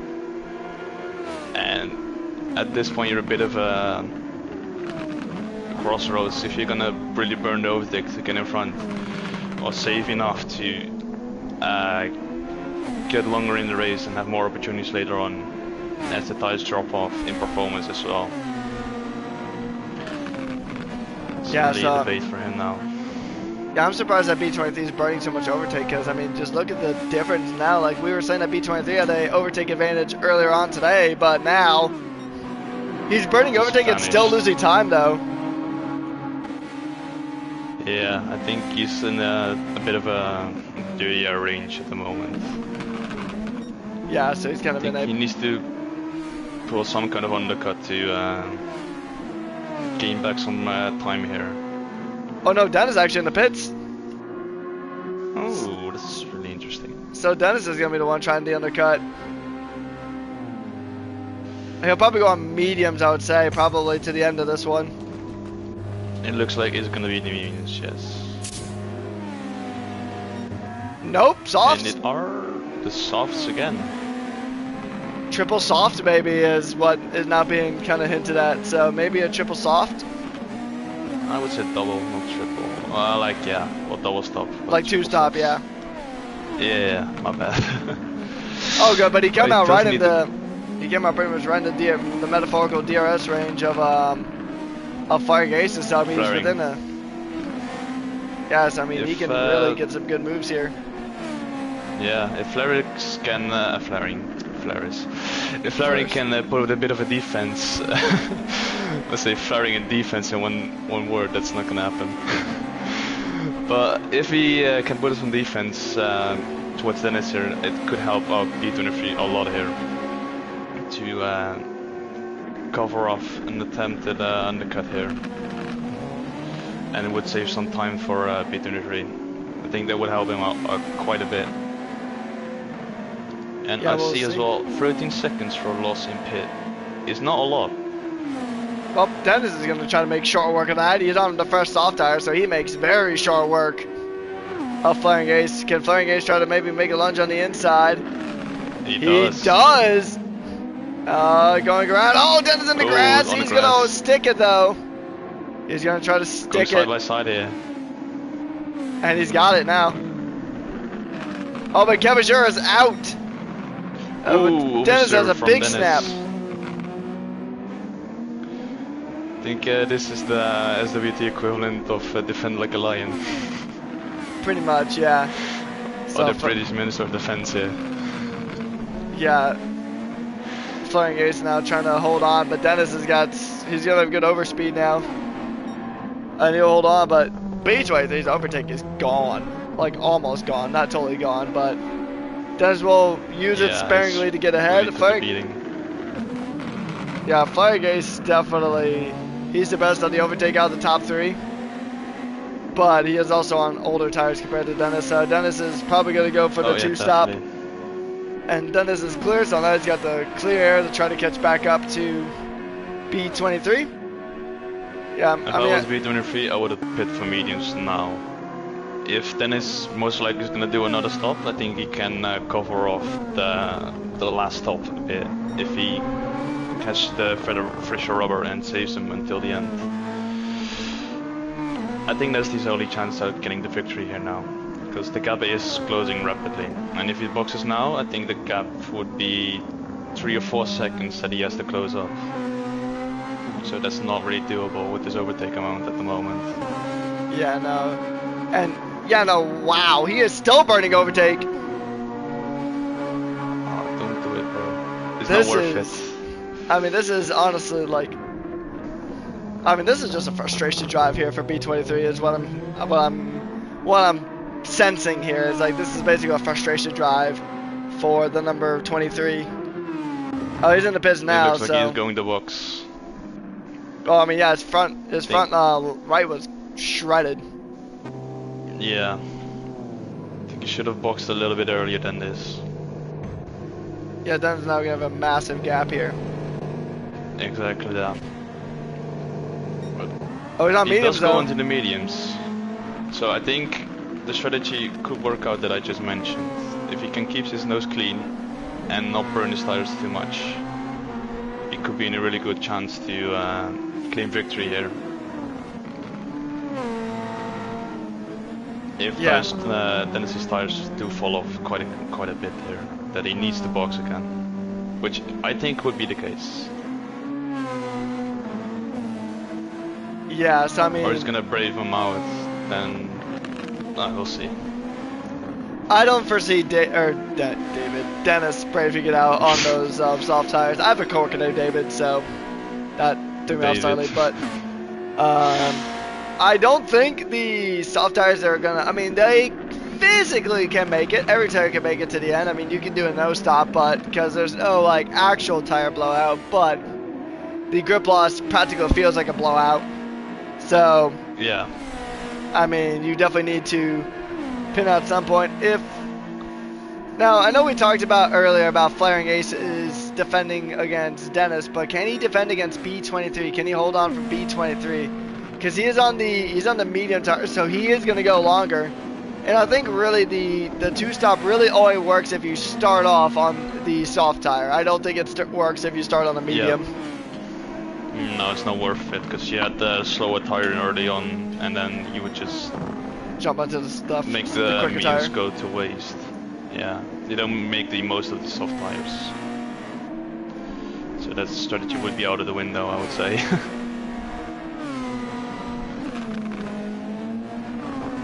And at this point you're a bit of a crossroads if you're gonna really burn the overtake to get in front, or save enough to get longer in the race and have more opportunities later on as the tires drop off in performance as well. It's really a debate for him now. Yeah, I'm surprised that B23 is burning so much overtake, because I mean, just look at the difference now. Like we were saying that B23 had an overtake advantage earlier on today, but now he's burning overtake and still losing time though. Yeah, I think he's in a bit of a dirty range at the moment. Yeah, so he's kind of in a... He needs to pull some kind of undercut to gain back some time here. Oh no, Dennis is actually in the pits. Oh, this is really interesting. So Dennis is going to be the one trying the undercut. He'll probably go on mediums, I would say, probably to the end of this one. It looks like it's going to be the mediums, yes. Nope, softs. And it are the softs again. Triple soft maybe is what is now being kind of hinted at, so maybe a triple soft. I would say double, not triple. Yeah, or double stop. Like two stop, yeah. Yeah, my bad. Oh good, but he came out right in the... He came out pretty much right in the metaphorical DRS range of firing aces, so I mean he's within a... Yes, I mean he can really get some good moves here. Yeah, if Flarix can... If Flaring can put a bit of a defense, let's say Flaring and defense in one word, that's not gonna happen. But if he can put some defense towards Dennis here, it could help out B23 a lot here to cover off an attempted undercut here, and it would save some time for B23. I think that would help him out quite a bit. And yeah, I see as well, 13 seconds for a loss in pit is not a lot. Well, Dennis is going to try to make short work of that. He's on the first soft tire, so he makes very short work of Flaring Ace. Can Flaring Ace try to maybe make a lunge on the inside? He does. Going around. Oh, Dennis in the grass. He's going to stick it, though. He's going to try to stick it. Side by side here. And he's got it now. Oh, but Kevajura is out. Dennis has a big snap. I think this is the SWT equivalent of Defend Like a Lion. Pretty much, yeah. Or the British Minister of Defense here. Yeah. Flaring Ace now trying to hold on, but Dennis he's gonna have good overspeed now. And he'll hold on, but B23's overtake is gone. Like almost gone, not totally gone, but Dennis will use it sparingly to get ahead. Yeah, Flaring Ace definitely, he's the best on the overtake out of the top three. But he is also on older tires compared to Dennis. So Dennis is probably going to go for the two-stop. And Dennis is clear, so now he's got the clear air to try to catch back up to B23. Yeah, if I was B23, I would have pit for mediums now. If Dennis most likely is going to do another stop, I think he can cover off the last stop a bit if he catches the fresher rubber and saves him until the end. I think that's his only chance at getting the victory here now, because the gap is closing rapidly, and if he boxes now, I think the gap would be 3 or 4 seconds that he has to close off. So that's not really doable with his overtake amount at the moment. Yeah, no. And yeah, no, wow, he is still burning overtake. Oh, don't do it, bro. It's not worth it. I mean, this is honestly like, I mean, this is just a frustration drive here for B23 is what I'm sensing here. Is like, this is basically a frustration drive for the number 23. Oh, he's in the pits now, it looks like he's going to box. Oh, I mean, yeah, his front right was shredded. Yeah, I think he should have boxed a little bit earlier than this. Yeah, Dennis now gonna have a massive gap here. Exactly that. But oh, he's on mediums though. He does go into the mediums, so I think the strategy could work out that I just mentioned. if he can keep his nose clean and not burn his tires too much, he could be in a really good chance to claim victory here. If Dennis's tires do fall off quite a bit here, that he needs to box again, which I think would be the case. Yeah, so I mean, or he's gonna brave him out, then we'll see. I don't foresee Dennis braving it out on those soft tires. I have a coworker named David, so that threw me off slightly, but I don't think the soft tires are gonna. I mean, they physically can make it. Every tire can make it to the end. I mean, you can do a no stop, but because there's no like actual tire blowout, but the grip loss practically feels like a blowout. So yeah, I mean, you definitely need to pin out at some point. Now I know we talked about earlier about Flaring Ace is defending against Dennis, but can he defend against B23? Can he hold on from B23? Because he's on the medium tire, so he is going to go longer. And I think really the two-stop really only works if you start off on the soft tire. I don't think it works if you start on the medium. Yeah. No, it's not worth it, because you had the slower tire early on, and then you would just jump onto the stuff. Make the mediums tire go to waste. Yeah, they don't make the most of the soft tires. So that strategy would be out of the window, I would say.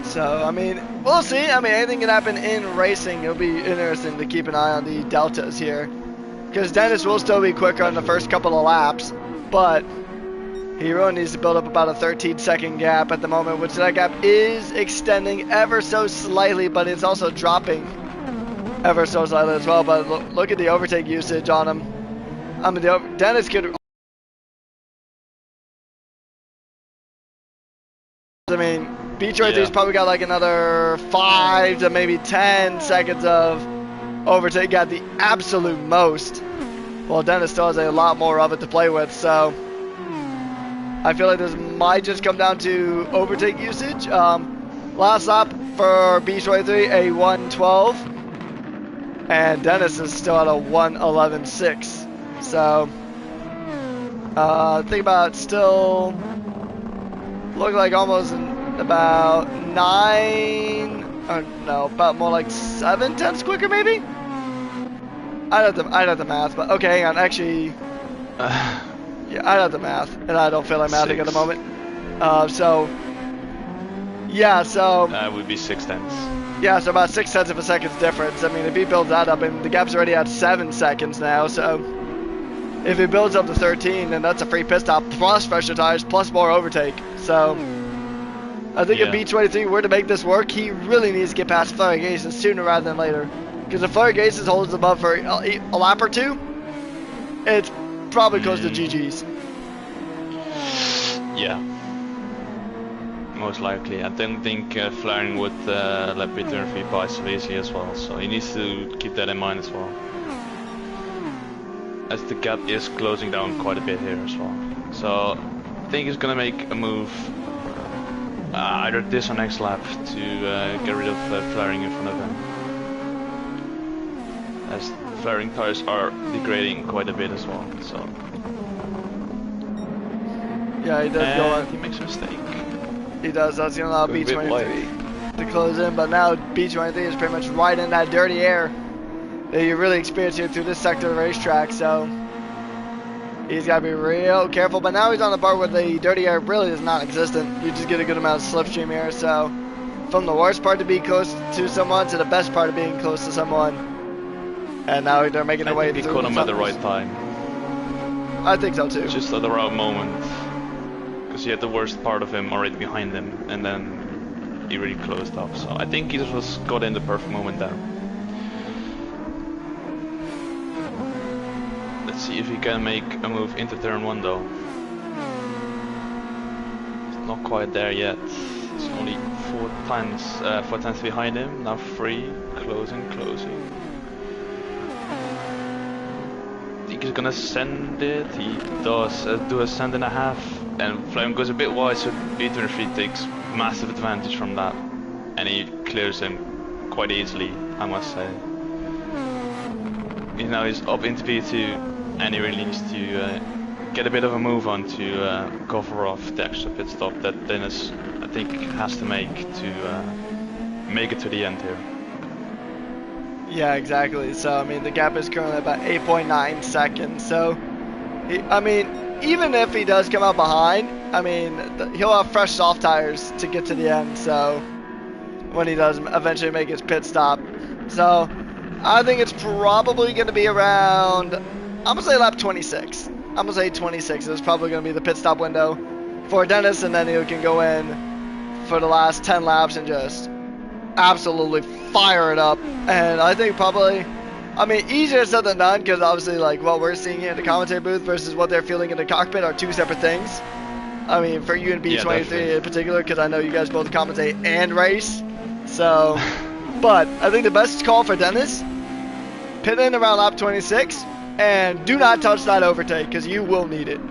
So, I mean, we'll see. I mean, anything can happen in racing. It'll be interesting to keep an eye on the deltas here. Because Dennis will still be quicker on the first couple of laps, but he really needs to build up about a 13-second gap at the moment, which that gap is extending ever so slightly, but it's also dropping ever so slightly as well. But look at the overtake usage on him. I mean, Dennis could... I mean, B23's probably got like another 5 to maybe 10 seconds of overtake at the absolute most. Well, Dennis still has a lot more of it to play with, so I feel like this might just come down to overtake usage. Last lap for B23, a 1:12, and Dennis is still at a 1:11.6. So, think about still look like almost about 9, or no, about more like 7/10 quicker maybe? I'd have to math, but okay, hang on, actually, yeah, I'd have to math, and I don't feel like mathing at the moment. So, yeah, so... That would be 6/10. Yeah, so about 6/10 of a second's difference. I mean, if he builds that up, and the gap's already at 7 seconds now, so if he builds up to 13, then that's a free pit stop, plus fresher tires, plus more overtake. So, I think if B23 were to make this work, he really needs to get past Flaring Aces sooner rather than later. Because if Flaring Aces holds him up for a lap or two, it's probably close to GG's. Yeah. Most likely. I don't think Flaring would let B23 by so easily as well, so he needs to keep that in mind as well. As the gap is closing down quite a bit here as well. So, I think he's gonna make a move either this or next lap to get rid of Flaring in front of him. As Flaring tires are degrading quite a bit as well, so... Yeah, he does go on. He makes a mistake. He does, that's gonna allow B23 to close in, but now B23 is pretty much right in that dirty air that you really experience here through this sector of the racetrack, so he's got to be real careful. But now he's on the part where the dirty air really is non-existent. You just get a good amount of slipstream here, so from the worst part to be close to someone to the best part of being close to someone. And now they're making their way through. I think he caught him at the right time. I think so too. Just at the right moment. Because he had the worst part of him already behind him, and then he really closed up. So I think he just got in the perfect moment there. Let's see if he can make a move into turn 1 though. It's not quite there yet. It's only 4 tenths behind him. Now 3, closing. I think he's gonna send it. He does do a send and a half, and Flame goes a bit wide, so B23 takes massive advantage from that, and he clears him quite easily, I must say. now he's up into P2, and he really needs to get a bit of a move on to cover off the extra pit stop that Dennis, I think, has to make it to the end here. Yeah, exactly. So, I mean, the gap is currently about 8.9 seconds. So, I mean, even if he does come out behind, I mean, he'll have fresh soft tires to get to the end. So, when he does eventually make his pit stop. So, I think it's probably going to be around, I'm going to say lap 26. I'm going to say 26 is probably going to be the pit stop window for Dennis, and then he can go in for the last 10 laps and just absolutely fire it up. And I think probably, I mean, easier said than done, because obviously, like, what we're seeing here in the commentary booth versus what they're feeling in the cockpit are two separate things. I mean, for you and B23 in particular, because I know you guys both commentate and race. So, but I think the best call for Dennis, pit in around lap 26, and do not touch that overtake, because you will need it.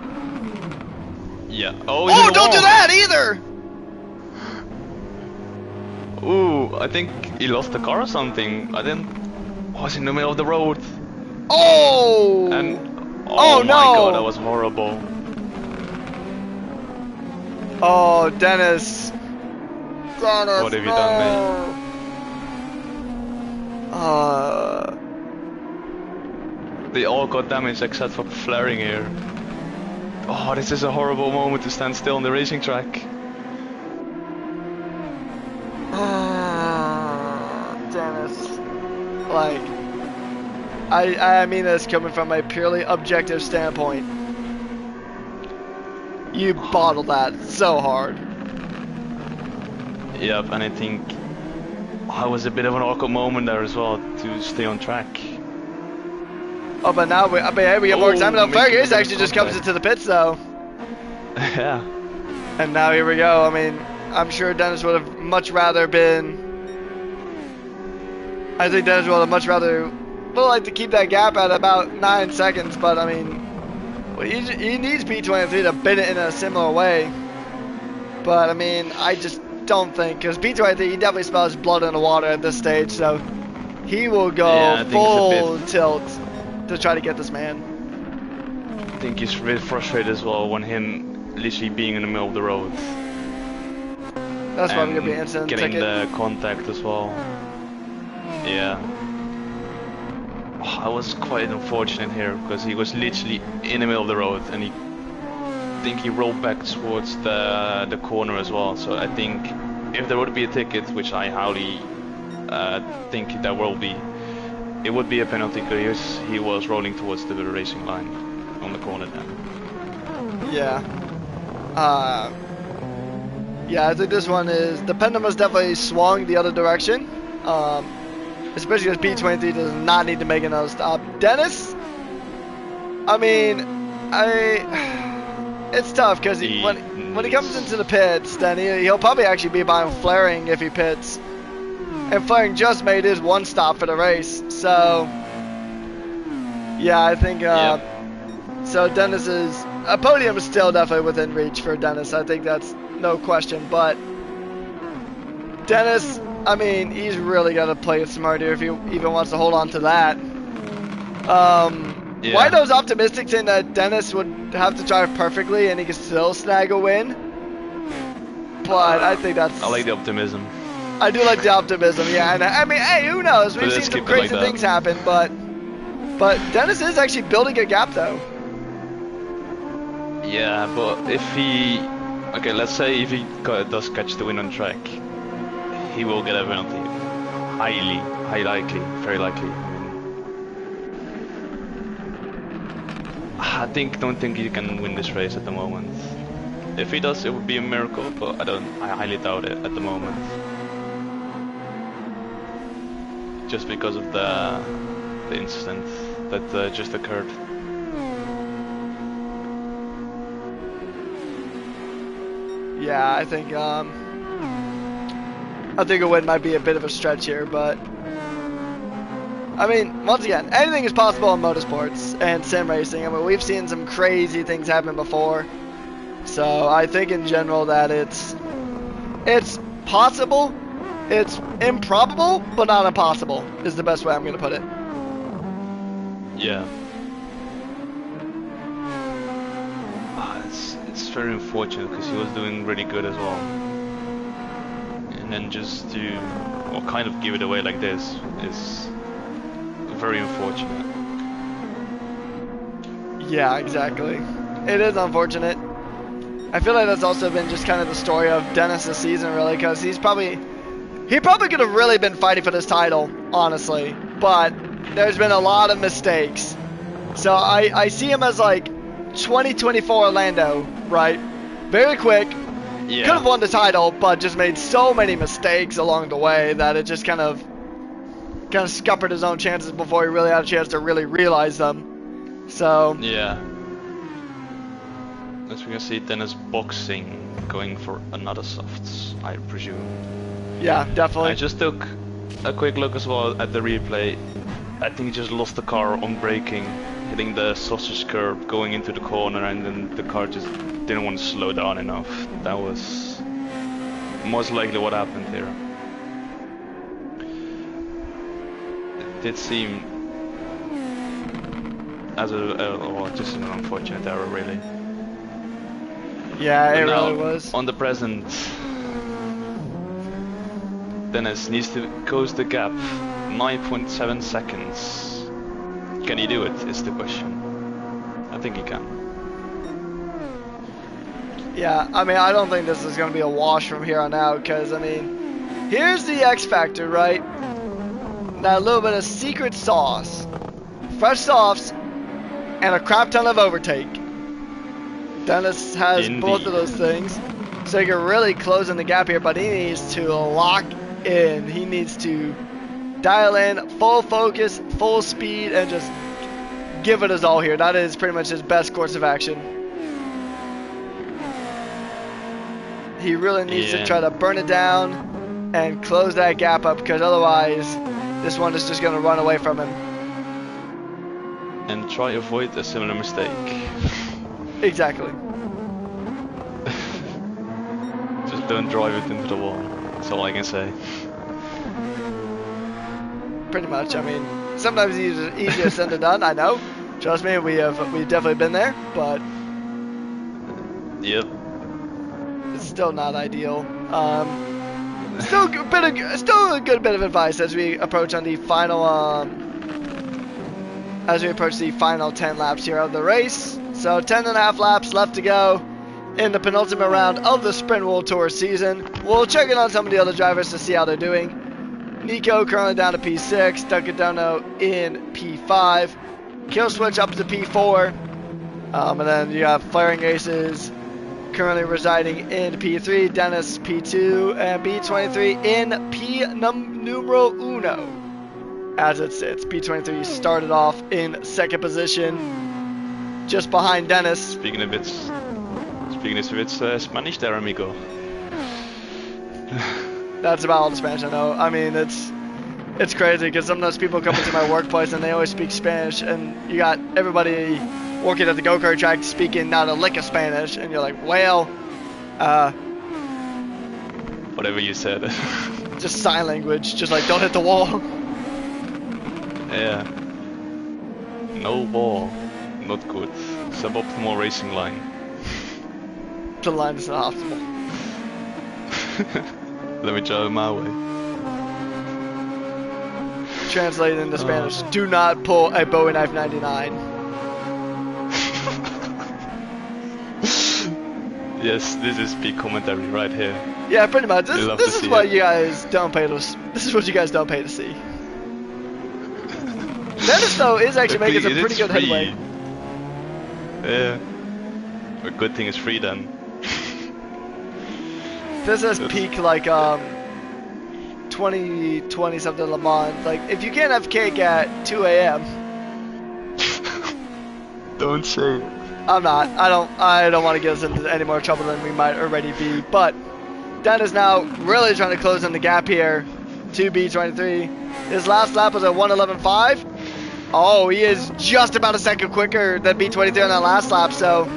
Yeah. Oh, don't do that either! Ooh, I think he lost the car or something. I didn't. Was in the middle of the road. Oh! And oh my no! God, that was horrible. Oh, Dennis. Dennis, What have you done, mate? They all got damaged except for flaring here. Oh, this is a horrible moment to stand still on the racing track. Dennis. Like, I mean this coming from a purely objective standpoint. You bottled that so hard. Yep, and I think it was a bit of an awkward moment there as well to stay on track. Oh, but now we have more time. No, Fergus actually just comes into the pits though. Yeah. And now here we go. I mean, I'm sure Dennis would have much rather been. I think Dennis would have much rather would like to keep that gap at about 9 seconds, but I mean, well, he needs P23 to bid it in a similar way. But I mean, I just don't think, because P23, he definitely smells blood in the water at this stage, so he will go full tilt to try to get this man. I think he's really frustrated as well when him literally being in the middle of the road. That's probably gonna be an instant getting ticket. the contact as well. Yeah. I was quite unfortunate here because he was literally in the middle of the road, and I think he rolled back towards the corner as well. So I think if there would be a ticket, which I highly think there will be, it would be a penalty because he was rolling towards the racing line on the corner then. Yeah. Yeah, I think this one is, the pendulum has definitely swung the other direction. Especially because P23 does not need to make another stop. Dennis, I mean, it's tough because when he comes into the pits, then he'll probably actually be behind Flaring if he pits. And Flaring just made his one stop for the race. So, yeah, I think, so Dennis's a podium is still definitely within reach for Dennis. I think that's no question. But Dennis, I mean, he's really got to play it smart here if he even wants to hold on to that. Yeah. Why those optimistic saying that Dennis would have to drive perfectly and he can still snag a win? But I think that's... I like the optimism. I do like the optimism, yeah. And I mean, hey, who knows? We've seen some crazy things happen, but Dennis is actually building a gap, though. Yeah, but if he... Okay, let's say if he does catch the win on track, he will get a penalty. Highly likely, very likely. I don't think he can win this race at the moment. If he does, it would be a miracle, but I highly doubt it at the moment. Just because of the incident that just occurred. Yeah, I think a win might be a bit of a stretch here, but I mean, once again, anything is possible in motorsports and sim racing. I mean, we've seen some crazy things happen before, so I think in general that it's possible, it's improbable, but not impossible is the best way I'm going to put it. Yeah. It's very unfortunate because he was doing really good as well. And then just to, or kind of give it away like this is very unfortunate. Yeah, exactly. It is unfortunate. I feel like that's also been just kind of the story of Dennis this season, really, because he probably could have really been fighting for this title, honestly. But there's been a lot of mistakes. So I see him as like 2024 Orlando, right? Very quick. Yeah. Could have won the title, but just made so many mistakes along the way that it just kind of scuppered his own chances before he really had a chance to really realize them. So yeah. As we can see, Dennis boxing, going for another softs, I presume. Yeah, definitely. I just took a quick look as well at the replay. I think he just lost the car on braking, hitting the sausage curb, going into the corner, and then the car just didn't want to slow down enough. That was most likely what happened here. It did seem as just an unfortunate error, really. Yeah, But it now, really was. on the present, Dennis needs to close the gap. 9.7 seconds. Can he do it, is the question. I think he can. Yeah, I mean, I don't think this is going to be a wash from here on out, because, I mean, here's the X factor, right? Now, a little bit of secret sauce. Fresh softs and a crap ton of overtake. Dennis has both of those things, so he can really close in the gap here, but he needs to lock in. He needs to dial in, full focus, full speed, and just give it his all here. That is pretty much his best course of action. He really needs to try to burn it down and close that gap up, because otherwise this one is just going to run away from him. And try to avoid a similar mistake. Exactly. Just don't drive it into the wall. That's all I can say. Pretty much. I mean, sometimes it's easier said than done. I know. Trust me, we've definitely been there, but yep. It's still not ideal. Still a good bit of advice as we approach on the final the final 10 laps here of the race. So 10.5 laps left to go in the penultimate round of the Sprint World Tour season. We'll check in on some of the other drivers to see how they're doing. Nico currently down to P6, Duncan Dono in P5, Killswitch up to P4, and then you have Flaring Aces currently residing in P3, Dennis P2, and B23 in P numero uno. As it sits, B23 started off in second position, just behind Dennis. Speaking a bit Spanish there, amigo. That's about all the Spanish I know. I mean, it's crazy because sometimes people come into my workplace and they always speak Spanish, and you got everybody working at the go-kart track speaking not a lick of Spanish, and you're like, well, whatever you said. Just sign language, just like don't hit the wall. Yeah. No ball. Not good. Suboptimal racing line. The line is not optimal. Let me drive it my way. Translated into Spanish, do not pull a Bowie Knife 99. Yes, this is peak commentary right here. Yeah, pretty much. This is what you guys don't pay to. This is what you guys don't pay to see. Dennis though is actually making some pretty good headway. Yeah. A good thing it's free then. This is peak like 2020 something Le Mans. Like if you can't have cake at 2 a.m. Don't say it. I'm not. I don't want to get us into any more trouble than we might already be. But Dennis now really trying to close in the gap here to B23. His last lap was at 1:11.5. Oh, he is just about a second quicker than B23 on that last lap. So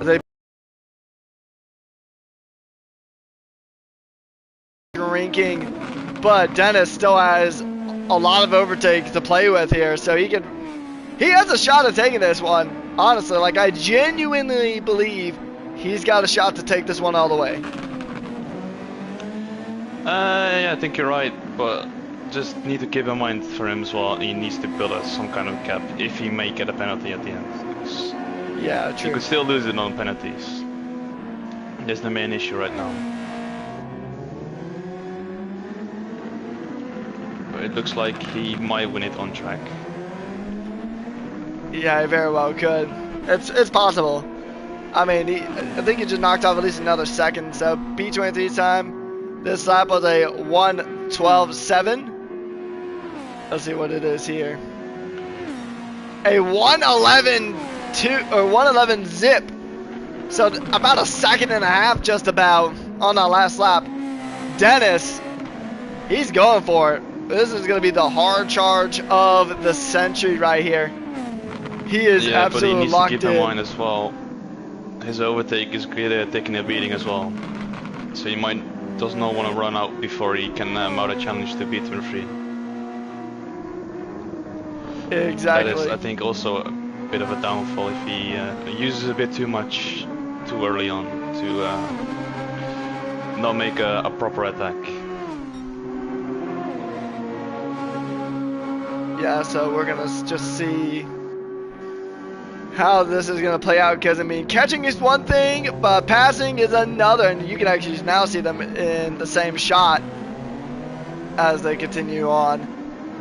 they ranking, but Dennis still has a lot of overtake to play with here, so he could he has a shot at taking this one. Honestly, like I genuinely believe he's got a shot to take this one all the way. Yeah, I think you're right, but just need to keep in mind for him as well, he needs to build us some kind of gap if he may get a penalty at the end. Yeah, true. He could still lose it on penalties. That's the main issue right now. But it looks like he might win it on track. Yeah, he very well could. It's possible. I mean, I think he just knocked off at least another second. So B23's time. This lap was a 1:12.7. Let's see what it is here. A 1:11.2 or 1:11 zip. So about a second and a half, just about on that last lap. Dennis, he's going for it. This is going to be the hard charge of the century right here. He is absolutely locked in. But he needs to keep in mind as well, his overtake is taking a beating as well. So he does not want to run out before he can mount a challenge to B23. Exactly. That is, I think, also a bit of a downfall if he uses a bit too much too early on to not make a proper attack. Yeah, so we're going to just see how this is going to play out, because I mean, catching is one thing, but passing is another, and you can actually now see them in the same shot as they continue on.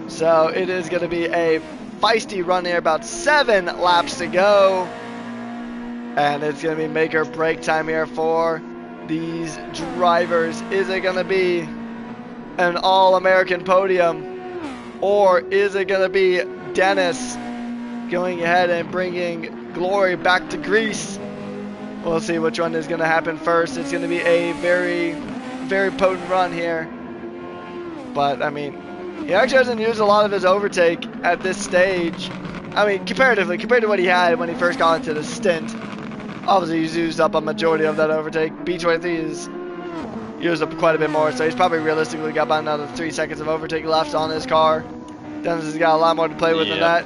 So it is going to be a feisty run here, about 7 laps to go, and it's going to be make or break time here for these drivers. Is it going to be an all-American podium, or is it going to be Dennis going ahead and bringing glory back to Greece? We'll see which one is going to happen first. It's going to be a very, very potent run here. But, I mean, he actually hasn't used a lot of his overtake at this stage. I mean, comparatively, compared to what he had when he first got into the stint. Obviously, he's used up a majority of that overtake. B23 is used up quite a bit more, so he's probably realistically got about another 3 seconds of overtake left on his car. Dennis has got a lot more to play with than that.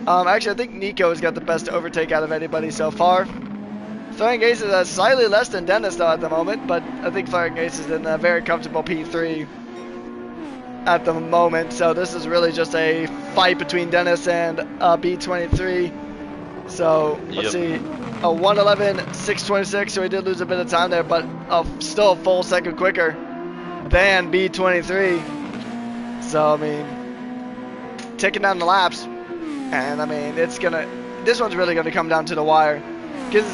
Actually, I think Nico has got the best overtake out of anybody so far. Flaring Ace is slightly less than Dennis though at the moment, but I think Flaring Ace is in a very comfortable P3 at the moment. So this is really just a fight between Dennis and B23. So let's see, a 1:11.626. So he did lose a bit of time there, but still a full second quicker than B23. So I mean, taking down the laps. And I mean, this one's really gonna come down to the wire, because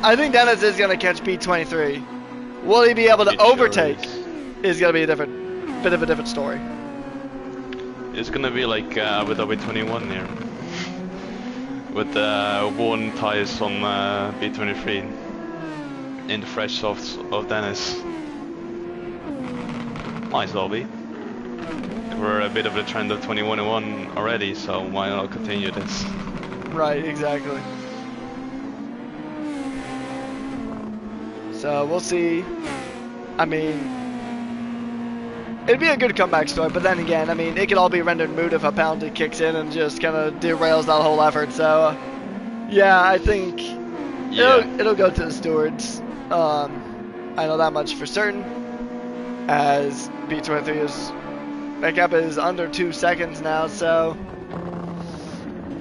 I think Dennis is gonna catch B23. Will he be able to overtake? Is gonna be a bit of a different story. It's gonna be like with B21 here, with worn tires on B23 in the fresh softs of Dennis. Might as well be. We're a bit of a trend of 21-1 already, so why not continue this? Right, exactly. So we'll see. I mean, it'd be a good comeback story, but then again, I mean, it could all be rendered moot if a penalty kicks in and just kind of derails that whole effort. So, yeah, I think it'll go to the stewards. I know that much for certain, as B23 is. That gap is under 2 seconds now, so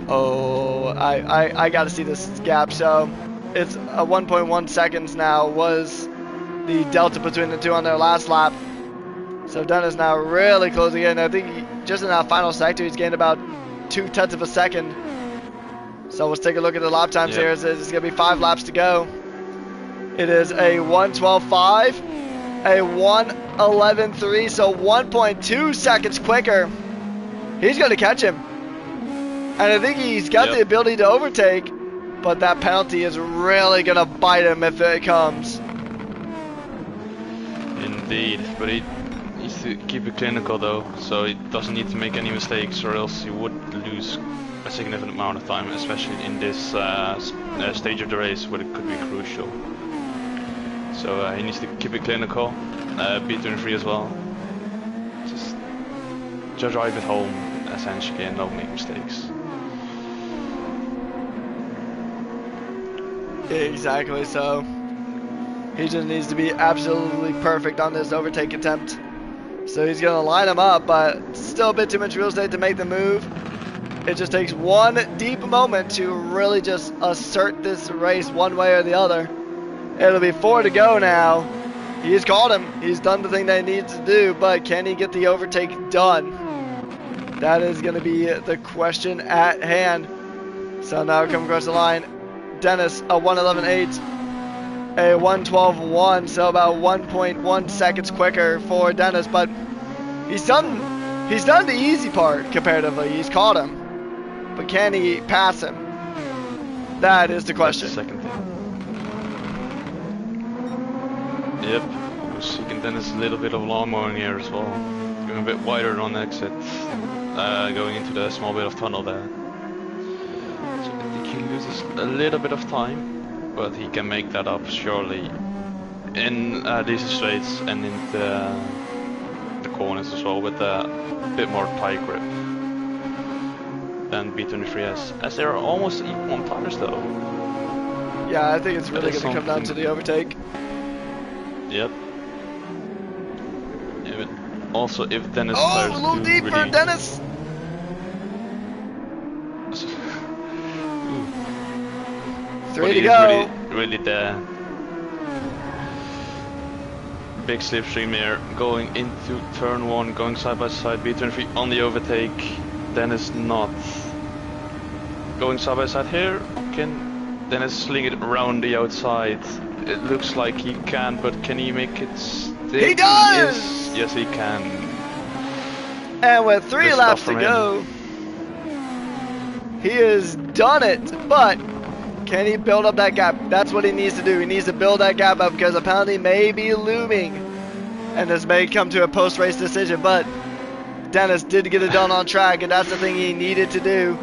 I got to see this gap. So it's a 1.1 seconds now was the delta between the two on their last lap. So Dennis now really closing in. I think just in that final sector he's gained about 0.2 of a second. So let's take a look at the lap times here. It's going to be 5 laps to go. It is a 1:12.5. A 1:11.3, so 1.2 seconds quicker. He's going to catch him. And I think he's got the ability to overtake, but that penalty is really going to bite him if it comes. Indeed, but he needs to keep it clinical though, so he doesn't need to make any mistakes, or else he would lose a significant amount of time, especially in this stage of the race where it could be crucial. So he needs to keep it clinical, B23 as well. Just drive it home, essentially, and don't make mistakes. Exactly, so he just needs to be absolutely perfect on this overtake attempt. So he's going to line him up, but still a bit too much real estate to make the move. It just takes one deep moment to really just assert this race one way or the other. It'll be 4 to go now. He's caught him. He's done the thing that he needs to do, but can he get the overtake done? That is going to be the question at hand. So now coming across the line, Dennis, a 1:11.8, a 1:12.1, so about 1.1 seconds quicker for Dennis, but he's done the easy part comparatively. He's caught him. But can he pass him? That is the question. That's the second thing. Yep, seeking Dennis a little bit of lawnmowing here as well. Going a bit wider on exit, going into the small bit of tunnel there. So I think he loses a little bit of time, but he can make that up surely in these straights and in the corners as well with a bit more tie grip than B23 as they are almost equal on tires though. Yeah, I think it's really going to come down to the overtake. Yep. Yeah, but also if Dennis a little deep for Dennis. 3 to go. Really there. Big slipstream here, going into turn 1, going side by side. B23 on the overtake. Dennis not. Going side by side here. Can Dennis sling it around the outside? It looks like he can, but can he make it stick? He does! Yes, he can. And with 3 laps to go, he has done it, but can he build up that gap? That's what he needs to do. He needs to build that gap up because a penalty may be looming. And this may come to a post-race decision, but Dennis did get it done on track, and that's the thing he needed to do.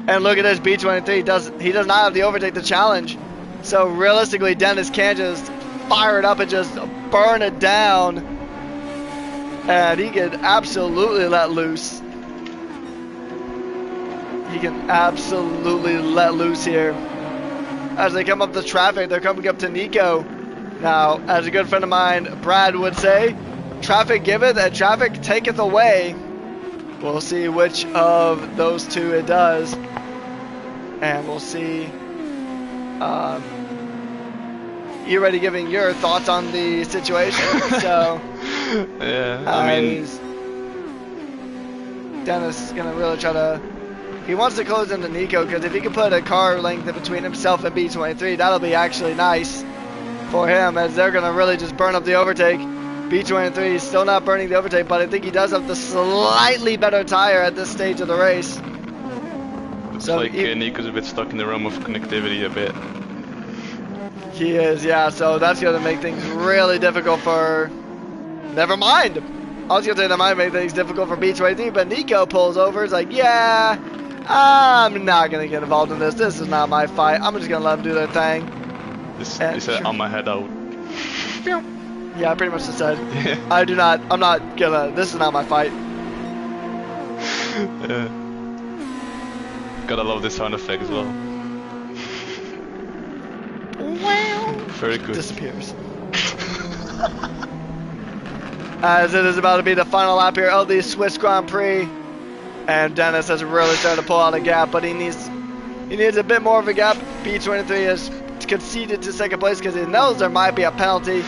And look at this, B23, he does not have the overtake to challenge. So realistically, Dennis can just fire it up and just burn it down. And he can absolutely let loose. He can absolutely let loose here. As they come up the traffic, they're coming up to Nico. Now, as a good friend of mine, Brad, would say, traffic giveth and traffic taketh away. We'll see which of those two it does. And we'll see. You already giving your thoughts on the situation, so yeah, I mean, Dennis is gonna really try to. He wants to close into Nico because if he can put a car length between himself and B23, that'll be actually nice for him, as they're gonna really just burn up the overtake. B23 is still not burning the overtake, but I think he does have the slightly better tire at this stage of the race. Looks like Nico's a bit stuck in the realm of connectivity a bit. He is, yeah, so that's going to make things really difficult for... Never mind! I was going to say that might make things difficult for B23, but Nico pulls over, is like, yeah, I'm not going to get involved in this. This is not my fight. I'm just going to let them do their thing. This is on my head out. Yeah, I pretty much just said, I'm not gonna, this is not my fight. Yeah. Gotta love this sound effect as well. Very good. Disappears. As it is about to be the final lap here of the Swiss Grand Prix, and Dennis has really started to pull out a gap, but he needs a bit more of a gap. B23 has conceded to second place because he knows there might be a penalty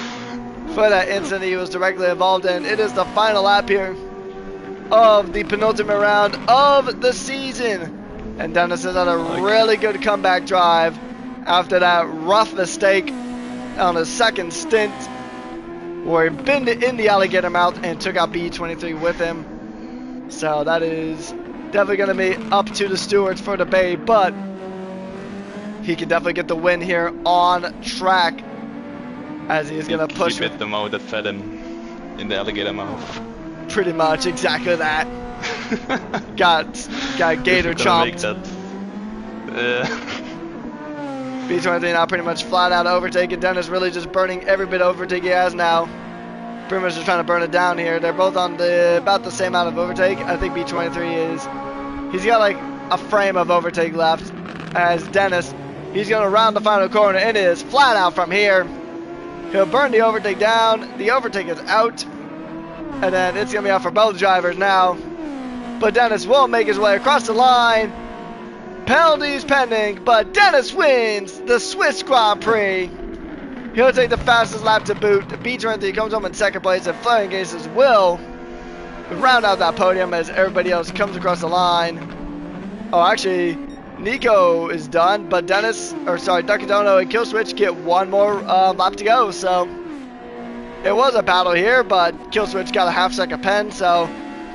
for that incident he was directly involved in. It is the final lap here of the penultimate round of the season, and Dennis has had a really good comeback drive after that rough mistake on his second stint where he binned it in the alligator mouth and took out B23 with him. So that is definitely going to be up to the stewards for the bay, but he can definitely get the win here on track, as he's going to push. He bit the mouth that fed him in the alligator mouth. Pretty much, exactly that. got gator chomped. B23 now pretty much flat out overtaking. Dennis really just burning every bit of overtake he has now. Pretty much just trying to burn it down here. They're both on about the same amount of overtake. I think B23 he's got like a frame of overtake left, as Dennis He's going to round the final corner. It is flat out from here. He'll burn the overtake down. The overtake is out. And then it's going to be out for both drivers now. But Dennis will make his way across the line. Penalties pending, but Dennis wins the Swiss Grand Prix. He'll take the fastest lap to boot. B23 comes home in second place, and Flaring Gases will round out that podium as everybody else comes across the line. Oh, actually, Nico is done, but Duckadono and Killswitch get one more lap to go. So it was a battle here, but Killswitch got a half-second pen, so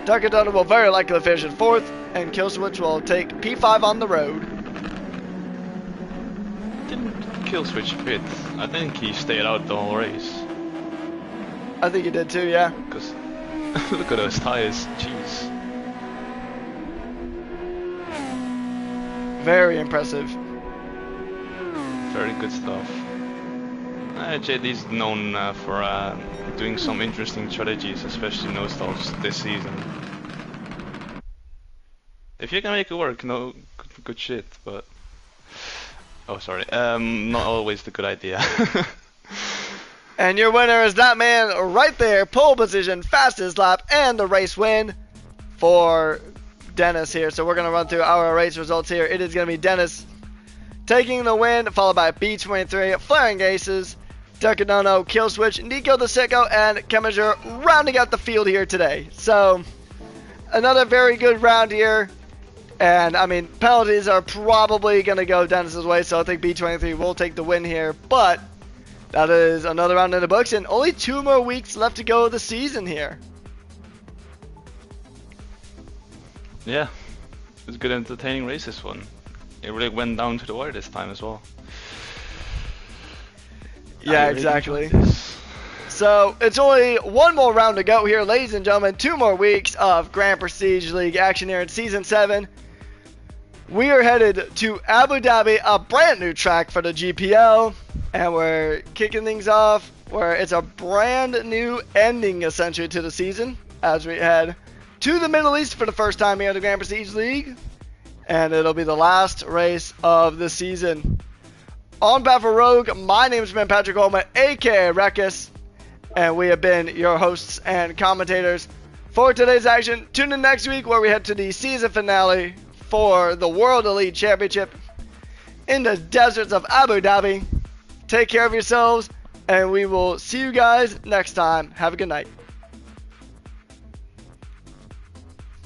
Duckadono will very likely finish in fourth, and Killswitch will take P5 on the road. Didn't Killswitch pit? I think he stayed out the whole race. I think he did too, yeah. Because look at those tires, jeez. Very impressive. Very good stuff. JD's known for doing some interesting strategies, especially no stops this season. If you can make it work, no, good shit, but... Oh, sorry, not always the good idea. And your winner is that man right there, pole position, fastest lap, and the race win for Dennis here. So we're going to run through our race results here. It is going to be Dennis taking the win, followed by B23, Flaring Aces, Duckadono, Killswitch, Nico the Sicko, and Cheminger rounding out the field here today. So another very good round here. And, I mean, penalties are probably going to go Dennis's way, so I think B23 will take the win here. But that is another round in the books, and only 2 more weeks left to go of the season here. Yeah, it was a good entertaining race, this one. It really went down to the wire this time as well. Yeah, exactly. So, it's only 1 more round to go here, ladies and gentlemen. 2 more weeks of Grand Prestige League action here in Season 7. We are headed to Abu Dhabi, a brand new track for the GPL. And we're kicking things off where it's a brand new ending, essentially, to the season. As we head to the Middle East for the first time here in the Grand Prestige League. And it'll be the last race of the season. On behalf of Rogue, my name has been Patrick Holman, aka Rekus. And we have been your hosts and commentators for today's action. Tune in next week where we head to the season finale for the World Elite Championship in the deserts of Abu Dhabi. Take care of yourselves, and we will see you guys next time. Have a good night.